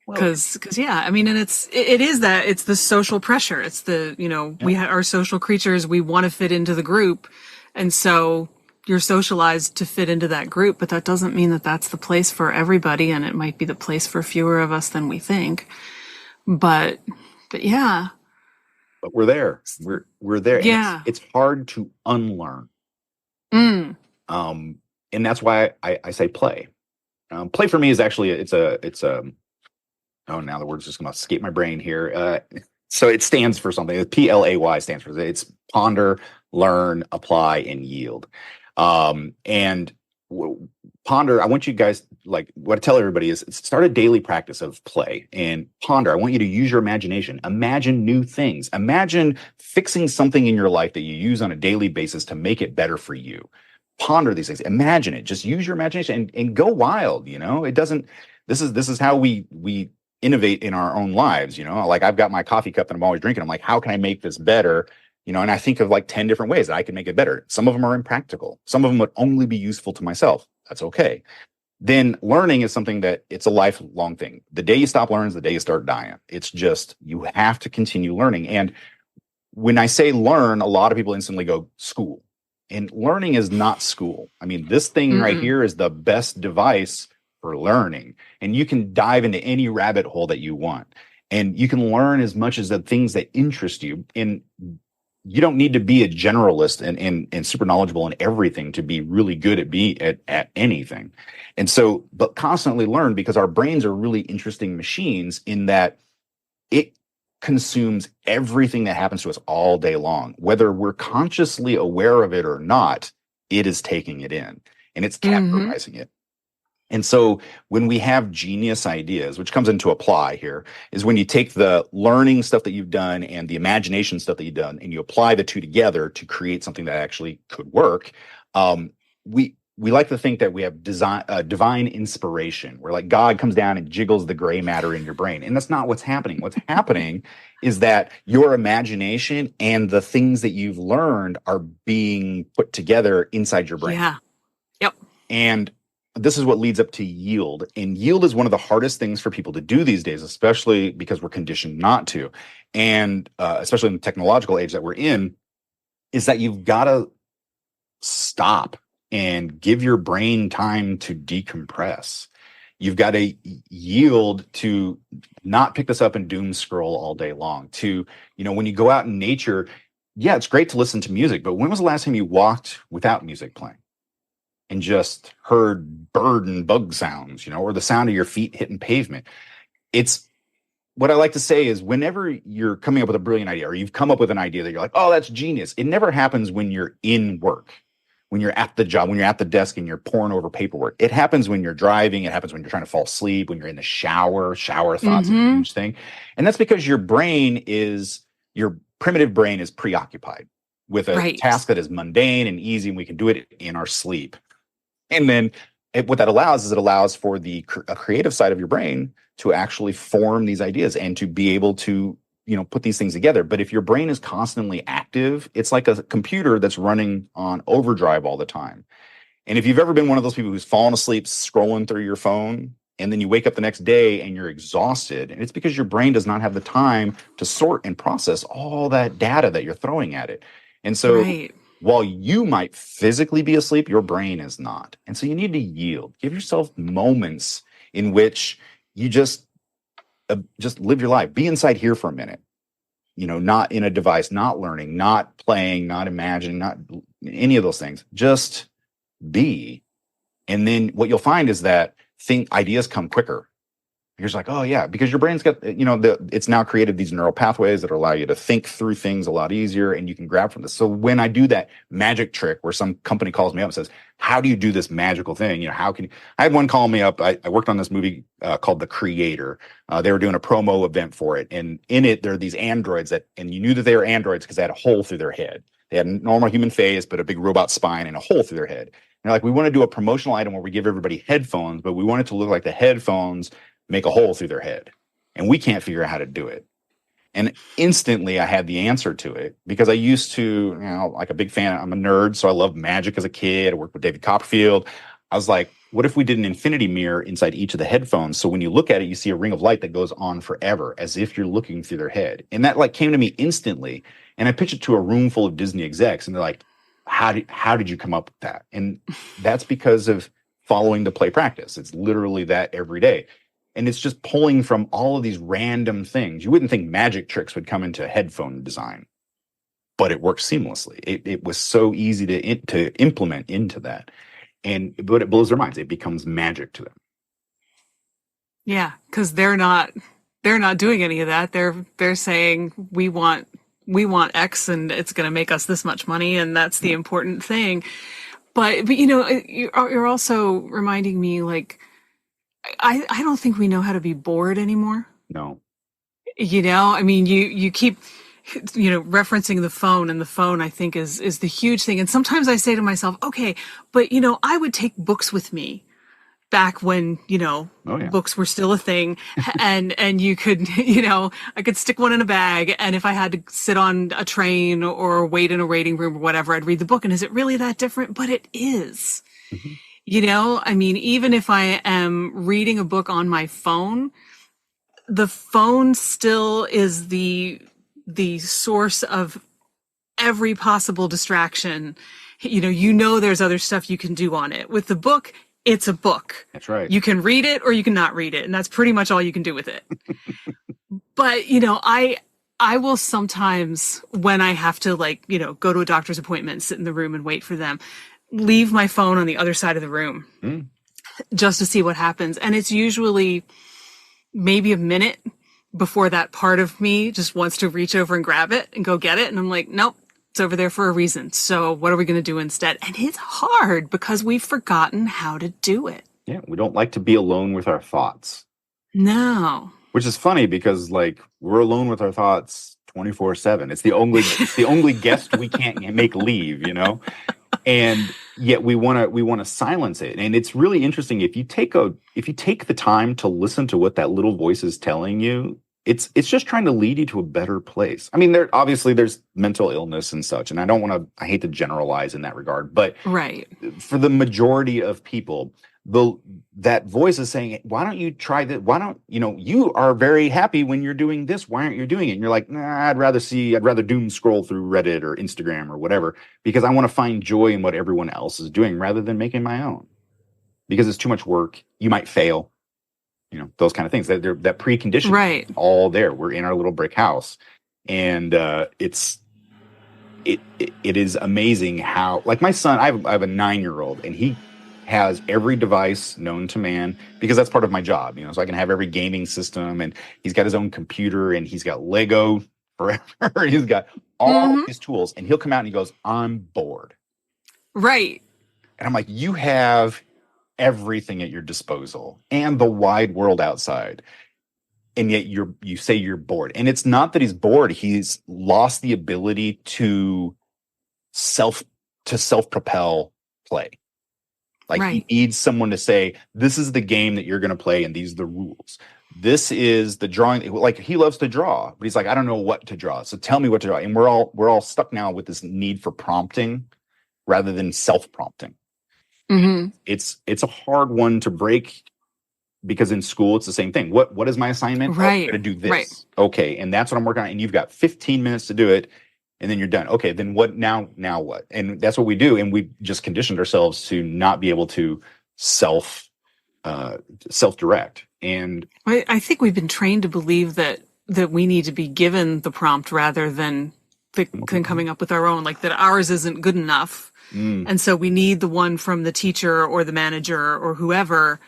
Speaker 1: Because yeah, I mean, and it is that it's the social pressure. It's the, we are social creatures. We want to fit into the group. And so you're socialized to fit into that group, but that doesn't mean that that's the place for everybody. And it might be the place for fewer of us than we think. But yeah.
Speaker 2: But we're there. We're there.
Speaker 1: Yeah.
Speaker 2: And it's hard to unlearn.
Speaker 1: Mm.
Speaker 2: And that's why I say play. Play for me is actually, it's a oh, now the word's just going to escape my brain here. So it stands for something. PLAY stands for, it's ponder, learn, apply, and yield. And ponder, I want you guys, like, what I tell everybody is start a daily practice of play and ponder. I want you to use your imagination. Imagine new things. Imagine fixing something in your life that you use on a daily basis to make it better for you. Ponder these things. Imagine it. Just use your imagination and go wild. It doesn't. This is how we innovate in our own lives. Like, I've got my coffee cup and I'm always drinking. I'm like, how can I make this better? And I think of like 10 different ways that I can make it better. Some of them are impractical. Some of them would only be useful to myself. That's okay. Then learning is something that it's a lifelong thing. The day you stop learning is the day you start dying. It's just, you have to continue learning. And when I say learn, a lot of people instantly go school. And learning is not school. I mean, this thing right here is the best device for learning. And you can dive into any rabbit hole that you want. And you can learn as much as the things that interest you. And you don't need to be a generalist and super knowledgeable in everything to be really good at anything. And so, but constantly learn, because our brains are really interesting machines in that it consumes everything that happens to us all day long. Whether we're consciously aware of it or not, it is taking it in and it's categorizing it. And so when we have genius ideas, which comes into apply here, is when you take the learning stuff that you've done and the imagination stuff that you've done, and you apply the two together to create something that actually could work. we like to think that we have divine inspiration, where like God comes down and jiggles the gray matter in your brain. And that's not what's happening. What's happening is that your imagination and the things that you've learned are being put together inside your brain.
Speaker 1: Yeah. Yep.
Speaker 2: And this is what leads up to yield. And yield is one of the hardest things for people to do these days, especially because we're conditioned not to. And especially in the technological age that we're in, is that you've got to stop and give your brain time to decompress. You've got to yield to not pick this up and doom scroll all day long. To, when you go out in nature, yeah, it's great to listen to music, but when was the last time you walked without music playing and just heard bird and bug sounds, or the sound of your feet hitting pavement? It's what I like to say is whenever you're coming up with a brilliant idea, or you've come up with an idea that you're like, oh, that's genius. It never happens when you're in work, when you're at the job, when you're at the desk and you're pouring over paperwork. It happens when you're driving. It happens when you're trying to fall asleep, when you're in the shower. Shower thoughts are a huge thing. And that's because your primitive brain is preoccupied with a task that is mundane and easy, and we can do it in our sleep. And then what that allows is it allows for the creative side of your brain to actually form these ideas and to be able to, put these things together. But if your brain is constantly active, it's like a computer that's running on overdrive all the time. And if you've ever been one of those people who's fallen asleep scrolling through your phone, and then you wake up the next day and you're exhausted, and it's because your brain does not have the time to sort and process all that data that you're throwing at it. And so while you might physically be asleep, your brain is not. And so you need to yield. Give yourself moments in which you just live your life. Be inside here for a minute. Not in a device, not learning, not playing, not imagining, not any of those things. Just be. And then what you'll find is that ideas come quicker. You're just like, oh yeah, because your brain's got, it's now created these neural pathways that allow you to think through things a lot easier, and you can grab from this. So when I do that magic trick where some company calls me up and says, how do you do this magical thing? I had one call me up. I worked on this movie called The Creator. They were doing a promo event for it. And in it, there are these androids and you knew that they were androids because they had a hole through their head. They had a normal human face, but a big robot spine and a hole through their head. And they're like, we want to do a promotional item where we give everybody headphones, but we want it to look like the headphones make a hole through their head. And we can't figure out how to do it. And instantly I had the answer to it because I used to, like a big fan, I'm a nerd, so I loved magic as a kid. I worked with David Copperfield. I was like, what if we did an infinity mirror inside each of the headphones? So when you look at it, you see a ring of light that goes on forever, as if you're looking through their head. And that came to me instantly. And I pitched it to a room full of Disney execs, and they're like, how did you come up with that? And that's because of following the play practice. It's literally that every day. And it's just pulling from all of these random things. You wouldn't think magic tricks would come into headphone design, but it works seamlessly. It was so easy to implement into that. But it blows their minds. It becomes magic to them.
Speaker 1: Yeah, because they're not doing any of that. They're saying we want X and it's going to make us this much money, and that's the important thing. But you're also reminding me, like, I don't think we know how to be bored anymore.
Speaker 2: No.
Speaker 1: I mean, you keep, referencing the phone, and the phone, I think, is the huge thing. And sometimes I say to myself, okay, but, I would take books with me back when, books were still a thing, and you could, I could stick one in a bag, and if I had to sit on a train or wait in a waiting room or whatever, I'd read the book. And is it really that different? But it is. Mm-hmm. I mean, even if I am reading a book on my phone, the phone still is the source of every possible distraction. There's other stuff you can do on it. With the book, it's a book.
Speaker 2: That's right.
Speaker 1: You can read it or you can not read it, and that's pretty much all you can do with it. But, I will sometimes, when I have to, go to a doctor's appointment, sit in the room and wait for them, leave my phone on the other side of the room just to see what happens. And it's usually maybe a minute before that part of me just wants to reach over and grab it and go get it. And I'm like, nope, it's over there for a reason. So what are we going to do instead? And it's hard because we've forgotten how to do it.
Speaker 2: Yeah, we don't like to be alone with our thoughts.
Speaker 1: No.
Speaker 2: Which is funny because, we're alone with our thoughts 24/7. It's the only guest we can't make leave, And yet we want to silence it. And it's really interesting if you take the time to listen to what that little voice is telling you, it's just trying to lead you to a better place. I mean, there's mental illness and such, and I hate to generalize in that regard, but
Speaker 1: Right.
Speaker 2: for the majority of people, the that voice is saying, why don't you try that? Why don't you are very happy when you're doing this? Why aren't you doing it? And you're like, nah, I'd rather doom scroll through Reddit or Instagram or whatever, because I want to find joy in what everyone else is doing rather than making my own. Because it's too much work. You might fail, those kind of things. That precondition,
Speaker 1: Right.
Speaker 2: all there. We're in our little brick house, and it is amazing how, like, my son, I have a 9-year-old, and he has every device known to man, because that's part of my job, so I can have every gaming system, and he's got his own computer, and he's got Lego forever. He's got all these tools, and he'll come out and he goes, I'm bored.
Speaker 1: Right.
Speaker 2: And I'm like, you have everything at your disposal and the wide world outside, and yet you say you're bored. And it's not that he's bored. He's lost the ability to self-propel play. Like,
Speaker 1: Right.
Speaker 2: he needs someone to say, this is the game that you're going to play, and these are the rules. This is the drawing. Like, he loves to draw, but he's like, I don't know what to draw, so tell me what to draw. And we're all stuck now with this need for prompting rather than self-prompting.
Speaker 1: Mm-hmm.
Speaker 2: It's a hard one to break, because in school it's the same thing. What is my assignment?
Speaker 1: Right.
Speaker 2: Oh, I'm going to do this.
Speaker 1: Right.
Speaker 2: Okay, and that's what I'm working on. And you've got 15 minutes to do it, and then you're done. Okay, then what now? Now what? And that's what we do. And we just conditioned ourselves to not be able to self-direct. And
Speaker 1: I think we've been trained to believe that we need to be given the prompt rather than coming up with our own, like that ours isn't good enough. And so we need the one from the teacher or the manager or whoever.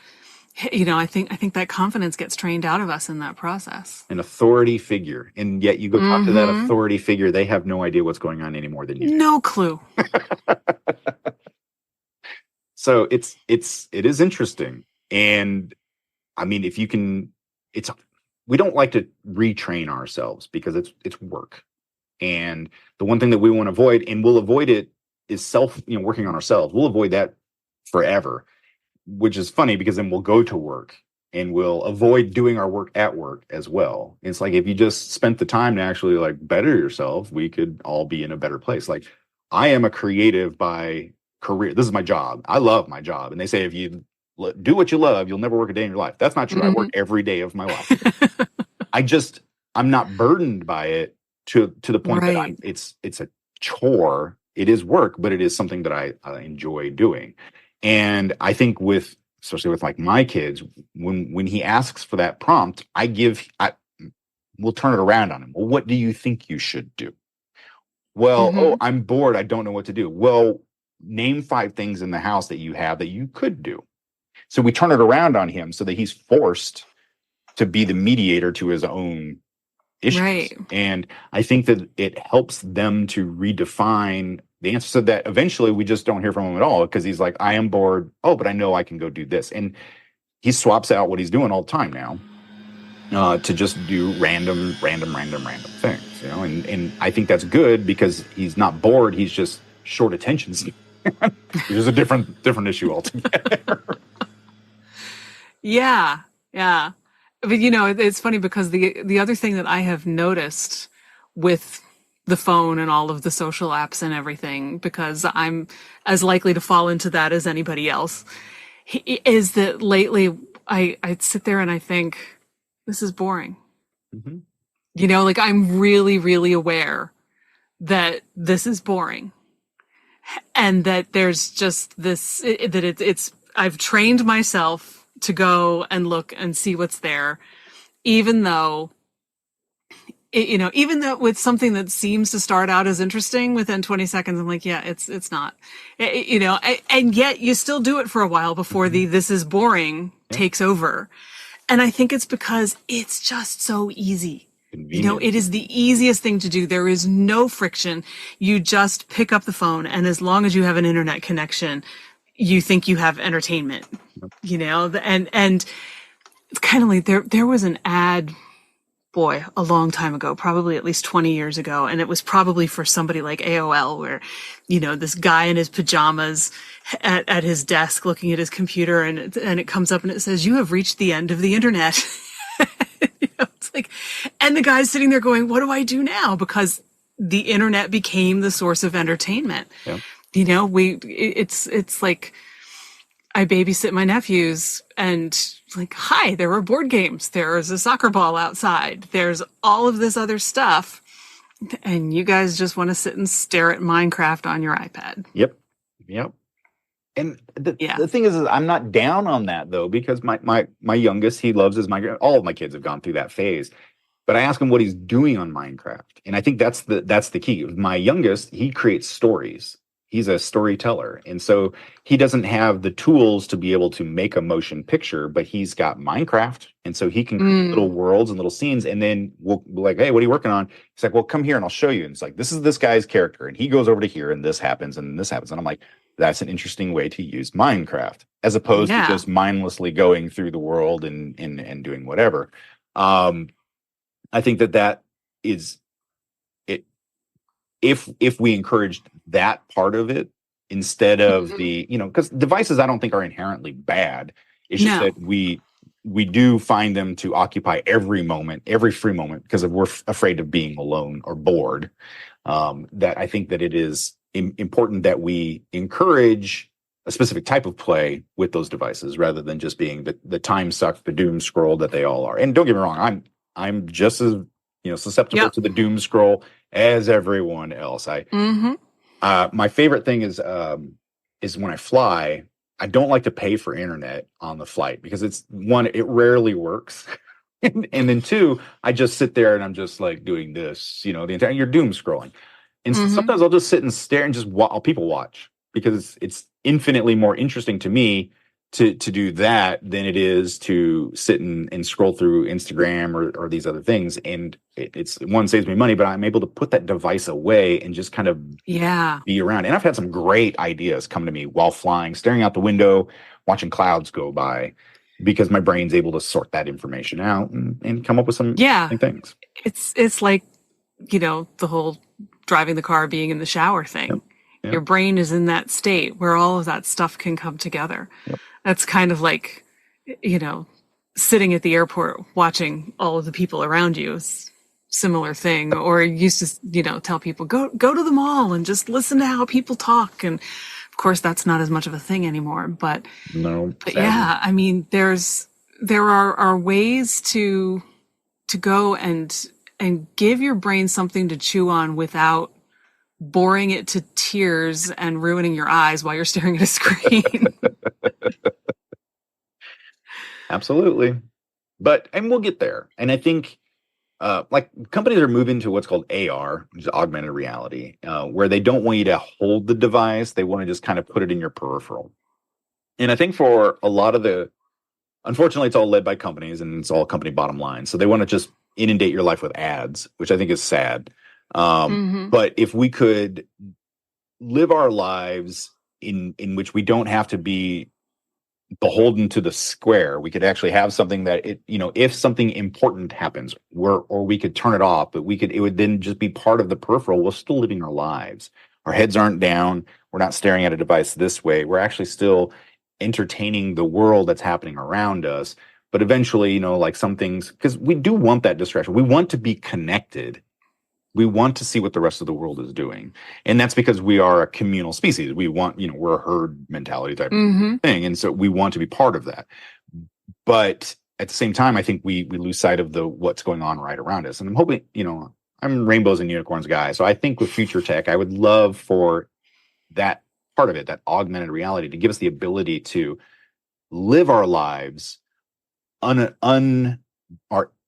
Speaker 1: I think that confidence gets trained out of us in that process.
Speaker 2: An authority figure. And yet you go talk to that authority figure, they have no idea what's going on any more than you do.
Speaker 1: No clue.
Speaker 2: So it is interesting. And I mean, if you can, we don't like to retrain ourselves because it's work. And the one thing that we want to avoid, and we'll avoid it, is working on ourselves. We'll avoid that forever, which is funny, because then we'll go to work and we'll avoid doing our work at work as well. It's like, if you just spent the time to actually, like, better yourself, we could all be in a better place. Like, I am a creative by career. This is my job. I love my job. And they say, if you do what you love, you'll never work a day in your life. That's not true. I work every day of my life. I'm not burdened by it to the point that it's a chore. It is work, but it is something that I enjoy doing. And I think especially with, like, my kids, when he asks for that prompt, we'll turn it around on him. Well, what do you think you should do? Well, oh, I'm bored. I don't know what to do. Well, name 5 things in the house that you have that you could do. So we turn it around on him so that he's forced to be the mediator to his own issues.
Speaker 1: Right.
Speaker 2: And I think that it helps them to redefine the answer, so that eventually we just don't hear from him at all, because he's like, I am bored. Oh, but I know I can go do this. And he swaps out what he's doing all the time now to just do random things, and I think that's good, because he's not bored. He's just short attention span, which is a different issue altogether.
Speaker 1: Yeah. Yeah. But, it's funny, because the other thing that I have noticed with the phone and all of the social apps and everything, because I'm as likely to fall into that as anybody else, is that lately I sit there and I think, this is boring. Like, I'm really, really aware that this is boring, and that there's just this, that I've trained myself to go and look and see what's there, even though with something that seems to start out as interesting, within 20 seconds, I'm like, yeah, it's not, and yet you still do it for a while before this is boring takes over. And I think it's because it's just so easy. It is the easiest thing to do. There is no friction. You just pick up the phone, and as long as you have an internet connection, you think you have entertainment, and it's kind of like there was an ad boy, a long time ago, probably at least 20 years ago. And it was probably for somebody like AOL, where, this guy in his pajamas at his desk looking at his computer, and it comes up and it says, "You have reached the end of the internet." It's like, and the guy's sitting there going, "What do I do now?" Because the internet became the source of entertainment.
Speaker 2: Yeah.
Speaker 1: It's like, I babysit my nephews, and like, hi, there are board games. There's a soccer ball outside. There's all of this other stuff. And you guys just want to sit and stare at Minecraft on your iPad.
Speaker 2: Yep. And the thing is I'm not down on that, though, because my youngest, he loves his Minecraft. All of my kids have gone through that phase. But I ask him what he's doing on Minecraft. And I think that's the key. My youngest, he creates stories. He's a storyteller. And so he doesn't have the tools to be able to make a motion picture, but he's got Minecraft. And so he can create little worlds and little scenes. And then we'll be like, "Hey, what are you working on?" He's like, "Well, come here and I'll show you." And it's like, "This is this guy's character." And he goes over to here and this happens and this happens. And I'm like, that's an interesting way to use Minecraft, as opposed to just mindlessly going through the world and doing whatever. I think that is it. If we encouraged that part of it instead of the, because devices I don't think are inherently bad. It's just that we do find them to occupy every moment, every free moment, because we're afraid of being alone or bored. That I think that it is important that we encourage a specific type of play with those devices rather than just being the time suck, the doom scroll that they all are. And don't get me wrong, I'm just as susceptible to the doom scroll as everyone else. My favorite thing is when I fly, I don't like to pay for internet on the flight because it rarely works. And then two, I just sit there and I'm just like doing this, the entire, you're doom scrolling. And sometimes I'll just sit and stare and just I'll people watch, because it's infinitely more interesting to me to do that than it is to sit and scroll through Instagram or these other things. And it's one, saves me money, but I'm able to put that device away and just kind of be around. And I've had some great ideas come to me while flying, staring out the window, watching clouds go by, because my brain's able to sort that information out and come up with some things.
Speaker 1: It's like, the whole driving the car, being in the shower thing. Yep. Your brain is in that state where all of that stuff can come together. Yep. That's kind of like, sitting at the airport watching all of the people around you is similar thing. Or you used to, tell people, go to the mall and just listen to how people talk. And of course, that's not as much of a thing anymore. But yeah, I mean, there are ways to go and give your brain something to chew on without boring it to tears and ruining your eyes while you're staring at a screen.
Speaker 2: Absolutely. And we'll get there. And I think like companies are moving to what's called AR, which is augmented reality, where they don't want you to hold the device. They want to just kind of put it in your peripheral. And I think for a lot of unfortunately, it's all led by companies and it's all company bottom line. So they want to just inundate your life with ads, which I think is sad. But if we could live our lives in which we don't have to be beholden to the square, we could actually have something that if something important happens, or we could turn it off, but it would then just be part of the peripheral. We're still living our lives. Our heads aren't down. We're not staring at a device this way. We're actually still entertaining the world that's happening around us. But eventually, like some things, because we do want that distraction. We want to be connected. We want to see what the rest of the world is doing. And that's because we are a communal species. We want, we're a herd mentality type of thing. And so we want to be part of that. But at the same time, I think we lose sight of what's going on right around us. And I'm hoping, I'm rainbows and unicorns guy. So I think with future tech, I would love for that part of it, that augmented reality, to give us the ability to live our lives are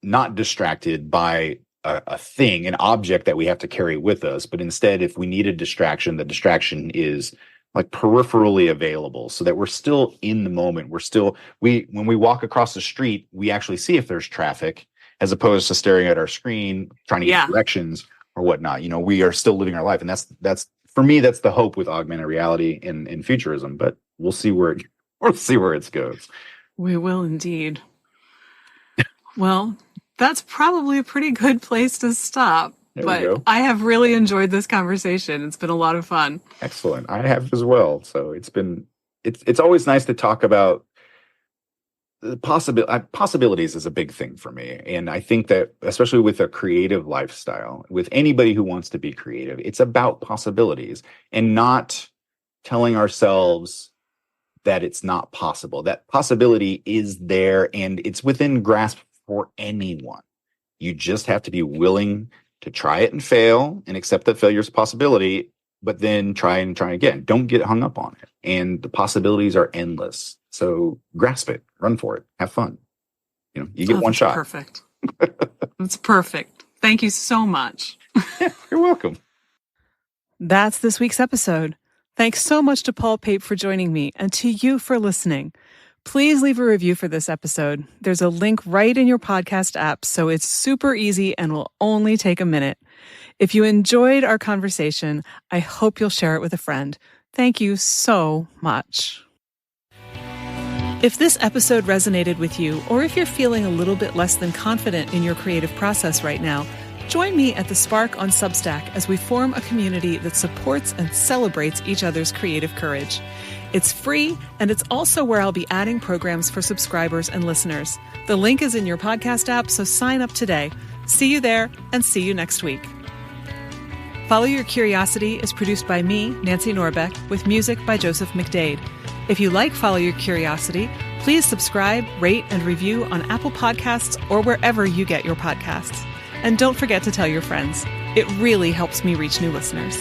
Speaker 2: not distracted by a thing, an object that we have to carry with us, but instead, if we need a distraction, the distraction is like peripherally available, so that we're still in the moment. When we walk across the street, we actually see if there's traffic, as opposed to staring at our screen trying to get directions or whatnot. We are still living our life, and that's for me, that's the hope with augmented reality and futurism. But we'll see where it goes.
Speaker 1: We will indeed. Well, That's probably a pretty good place to stop.
Speaker 2: There we
Speaker 1: But
Speaker 2: go.
Speaker 1: I have really enjoyed this conversation. It's been a lot of fun.
Speaker 2: Excellent. I have as well. So it's always nice to talk about the possibilities is a big thing for me. And I think that especially with a creative lifestyle, with anybody who wants to be creative, it's about possibilities and not telling ourselves that it's not possible. That possibility is there and it's within grasp for anyone. You just have to be willing to try it and fail and accept that failure is a possibility, but then try and try again. Don't get hung up on it. And the possibilities are endless. So grasp it, run for it, have fun. You get one shot.
Speaker 1: Perfect. That's perfect. Thank you so much.
Speaker 2: Yeah, you're welcome.
Speaker 1: That's this week's episode. Thanks so much to Pape for joining me and to you for listening. Please leave a review for this episode. There's a link right in your podcast app, so it's super easy and will only take a minute. If you enjoyed our conversation, I hope you'll share it with a friend. Thank you so much. If this episode resonated with you, or if you're feeling a little bit less than confident in your creative process right now, join me at The Spark on Substack as we form a community that supports and celebrates each other's creative courage. It's free, and it's also where I'll be adding programs for subscribers and listeners. The link is in your podcast app, so sign up today. See you there, and see you next week. Follow Your Curiosity is produced by me, Nancy Norbeck, with music by Joseph McDade. If you like Follow Your Curiosity, please subscribe, rate, and review on Apple Podcasts or wherever you get your podcasts. And don't forget to tell your friends. It really helps me reach new listeners.